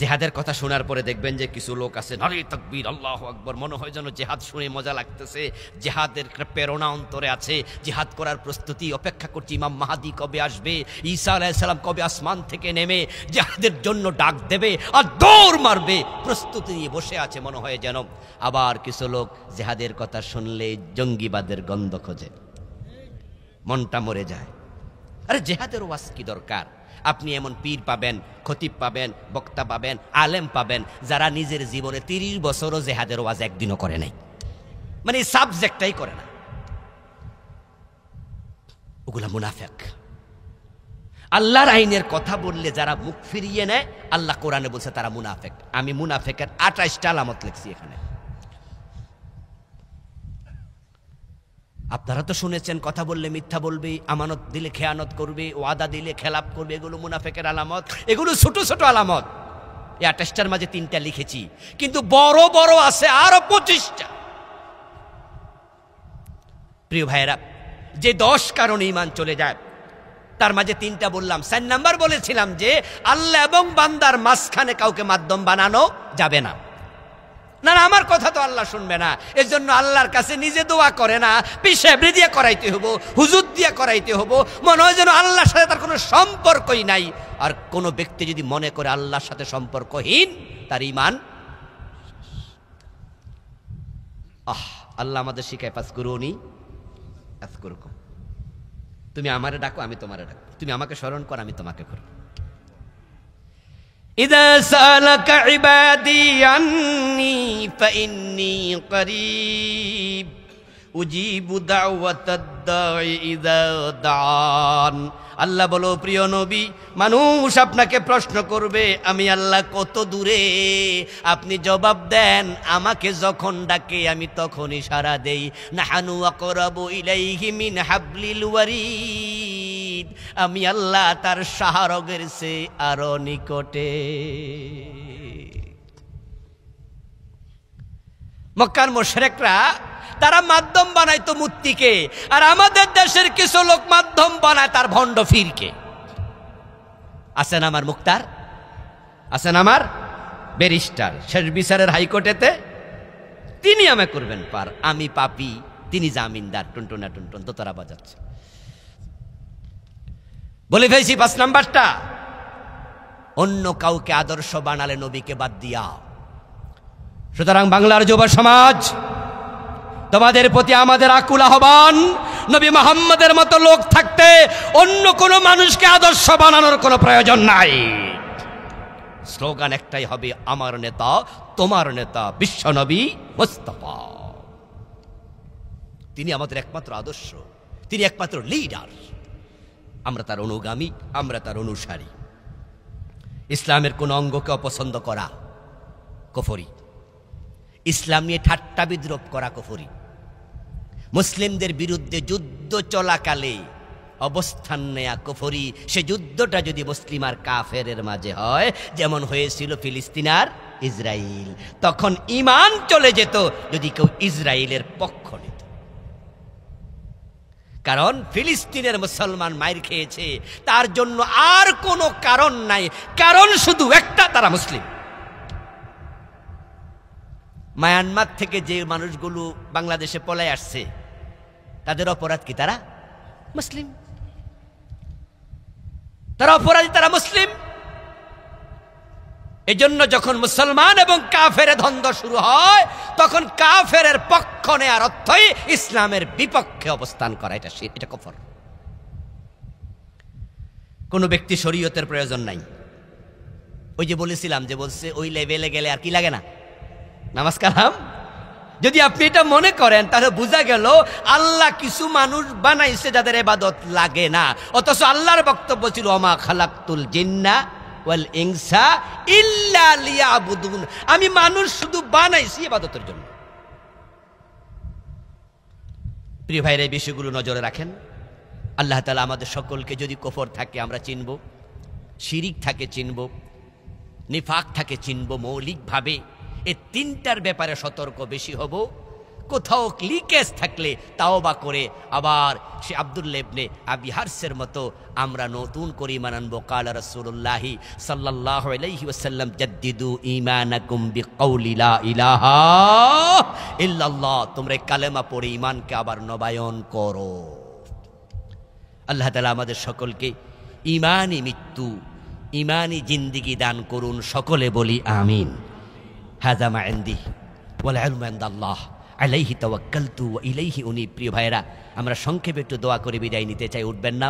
জিহাদের কথা শোনার পরে দেখবেন যে কিছু লোক আছে, নারে তাকবীর আল্লাহু আকবার, মনে হয় যেন জিহাদ শুনে মজা লাগতেছে, জিহাদের প্রেরণা অন্তরে আছে, জিহাদ করার প্রস্তুতি, অপেক্ষা করছি ইমাম মাহদী কবে আসবে, ঈসা আলাইহিস সালাম কবে আসমান থেকে নেমে জিহাদের জন্য ডাক দেবে আর দৌড় মারবে, প্রস্তুতি নিয়ে বসে আছে মনে হয় যেন। আবার কিছু লোক জিহাদের কথা শুনলে জঙ্গিবাদের গন্ধ খোঁজে, মনটা মরে যায়। আরে জিহাদের ওয়াজ কি দরকার? আপনি এমন পীর পাবেন, খতিব পাবেন, বক্তা পাবেন, আলেম পাবেন যারা নিজের জীবনে 30 বছরও জিহাদের ওয়াজ একদিনও করে নাই, মানে সাবজেক্টটাই করে না। ওগুলা মুনাফিক। আল্লাহর আইনের কথা বললে যারা মুখ ফিরিয়ে নেয়, আল্লাহ কোরআনে বলছে তারা মুনাফিক। আমি মুনাফিকের 28টা আলামত লিখছি এখানে। আপনারা তো শুনেছেন, কথা বললে মিথ্যা বলবে, আমানত দিলে খেয়ানত করবে, ওয়াদা দিলে খেলাপ করবে, এগুলো মুনাফিকের আলামত। এগুলো ছোট ছোট আলামত। এই 28টার মাঝে 3টা লিখেছি, কিন্তু বড় বড় আছে আরো 25টা। প্রিয় ভাইয়েরা, যে 10 কারণে ঈমান চলে যায় তার মাঝে 3টা বললাম। 4 নাম্বার বলেছিলাম যে আল্লাহ এবং বান্দার মাঝখানে কাউকে মাধ্যম বানানো যাবে না। না না, আমার কথা তো আল্লাহ শুনবে না, এর জন্য আল্লাহর কাছে নিজে দোয়া করে না, পিসাবরি দিয়ে করাইতে হবো, হুজুর দিয়ে করাইতে হবো। মনে হয় যেন আল্লাহর সাথে তার কোনো সম্পর্কই নাই। আর কোনো ব্যক্তি যদি মনে করে আল্লাহর সাথে সম্পর্কহীন, তার ঈমান। আল্লাহ আমাদের শিখায়, ফাজকুরুনি আযকুরকুম। তুমি আমারে ডাকো, আমি তোমারে ডাকো, তুমি আমাকে স্মরণ করো, আমি তোমাকে করি। إذا سألك عبادي عني فإني قريب أجيب دعوة الداعي إذا دعان। আল্লাহ বলো, প্রিয় নবী, মানুষ আপনাকে প্রশ্ন করবে আমি আল্লাহ কত দূরে, আপনি জবাব দেন আমাকে যখন ডাকে আমি তখনই সাড়া দেই। নাহানু আকরাবু ইলাইহি মিন হাবলিল ওয়ারিদ, আমি আল্লাহ তার শাহরগের চেয়ে আরো নিকটে। মক্কার মুশরিকরা তারা মাধ্যম বানাইতো মূর্তিকে, আর আমাদের দেশের কিছু লোক মাধ্যম বানায় তার ভণ্ড ফিরকে। আছেন আমার মুক্তার, আছেন আমার ব্যারিস্টার, শেষ বিচারের হাইকোর্টেতে, তিনি আমায় করবেন পার, আমি পাপী, তিনি জামিনদার, টুনটুনা টুনটুন তো তারা বাজাচ্ছে। বলে ফেলছি 5 নাম্বারটা, অন্য কাউকে আদর্শ বানালে নবীকে বাদ দিয়া। সুতরাং বাংলার যুব সমাজ, তোমাদের প্রতি আমাদের আকুল আহ্বান, নবী মুহাম্মদের মতো লোক থাকতে অন্য কোনো মানুষকে আদর্শ বানানোর কোনো প্রয়োজন নাই। স্লোগান একটাই হবে, আমার নেতা তোমার নেতা বিশ্বনবী মুস্তাফা। তিনি আমাদের একমাত্র আদর্শ, তিনি একমাত্র লিডার। আমরা তার অনুগামী, আমরা তার অনুসারী। ইসলামের কোন অঙ্গকে অপছন্দ করা কুফরি, ইসলাম নিয়ে ঠাট্টা বিদ্রুপ করা কুফরি, মুসলিমদের বিরুদ্ধে যুদ্ধ চলাকালে অবস্থান নেয়া কুফরি। সে যুদ্ধটা যদি মুসলিম আর কাফেরের মাঝে হয়, যেমন হয়েছিল ফিলিস্তিন আর ইসরায়েল, তখন ঈমান চলে যেত যদি কেউ ইসরায়েলের পক্ষ নিত। কারণ ফিলিস্তিনের মুসলমান মাইর খেয়েছে, তার জন্য আর কোনো কারণ নাই, কারণ শুধু একটা, তারা মুসলিম। মায়ানমার থেকে যে মানুষগুলো বাংলাদেশে পলায় আসছে, তাদের অপরাধ কি? তারা মুসলিম, তারা অপরাধী, তারা মুসলিম। এজন্য যখন মুসলমান এবং কাফের দ্বন্দ্ব শুরু হয়, তখন কাফেরের পক্ষ নেয়ার অর্থই ইসলামের বিপক্ষে অবস্থান করা। এটা কুফর। কোন ব্যক্তি শরীয়তের প্রয়োজন নাই। ওই যে বলেছিলাম, যে বলছে ওই লেভেলে গেলে আর কি লাগে না, নামাজ কালাম। যদি আপনি এটা মনে করেন, তাহলে বোঝা গেল আল্লাহ কিছু মানুষ বানাইছে যাদের ইবাদত লাগে না, অথচ আল্লাহর বক্তব্য ছিল ওমা খালাকতুল জিন্না ওয়াল ইনসা ইল্লা লিয়াবুদুন। আমি মানুষ শুধু বানাইছি ইবাদতের জন্য। প্রিয় ভাইরা, এই বিষয়গুলো নজরে রাখেন। আল্লাহ তাআলা আমাদের সকলকে, যদি কুফর থাকে আমরা চিনব, শিরিক থাকে চিনব, নিফাক থাকে চিনব, মৌলিকভাবে এই তিনটার ব্যাপারে সতর্ক বেশি হব। কোথাও লিকেজ থাকলে তাওবা করে আবার সে আব্দুল্লাহ ইবনে আবি হারসের মতো আমরা নতুন করে ঈমান আনবো। কালা রাসূলুল্লাহ সাল্লাল্লাহু আলাইহি ওয়াসাল্লাম, জাদ্দিদু ঈমানাকুম বিকাউলি লা ইলাহা ইল্লাল্লাহ। তোমরা কালেমা পড়ে ঈমানকে আবার নবায়ন করো। আল্লাহ তাআলা আমাদের সকলকে ঈমানি মৃত্যু, ঈমানি জিন্দেগি দান করুন। সকলে বলি আমিন। হাযা মা ইনদি ওয়াল ইলমু ইনদাল্লাহ আলাইহি তাওয়াক্কালতু ওয়া ইলাইহি উনীব। প্রিয় ভাইরা, আমরা সংক্ষেপে একটু দোয়া করে বিদায় নিতে চাই। উঠবেন না?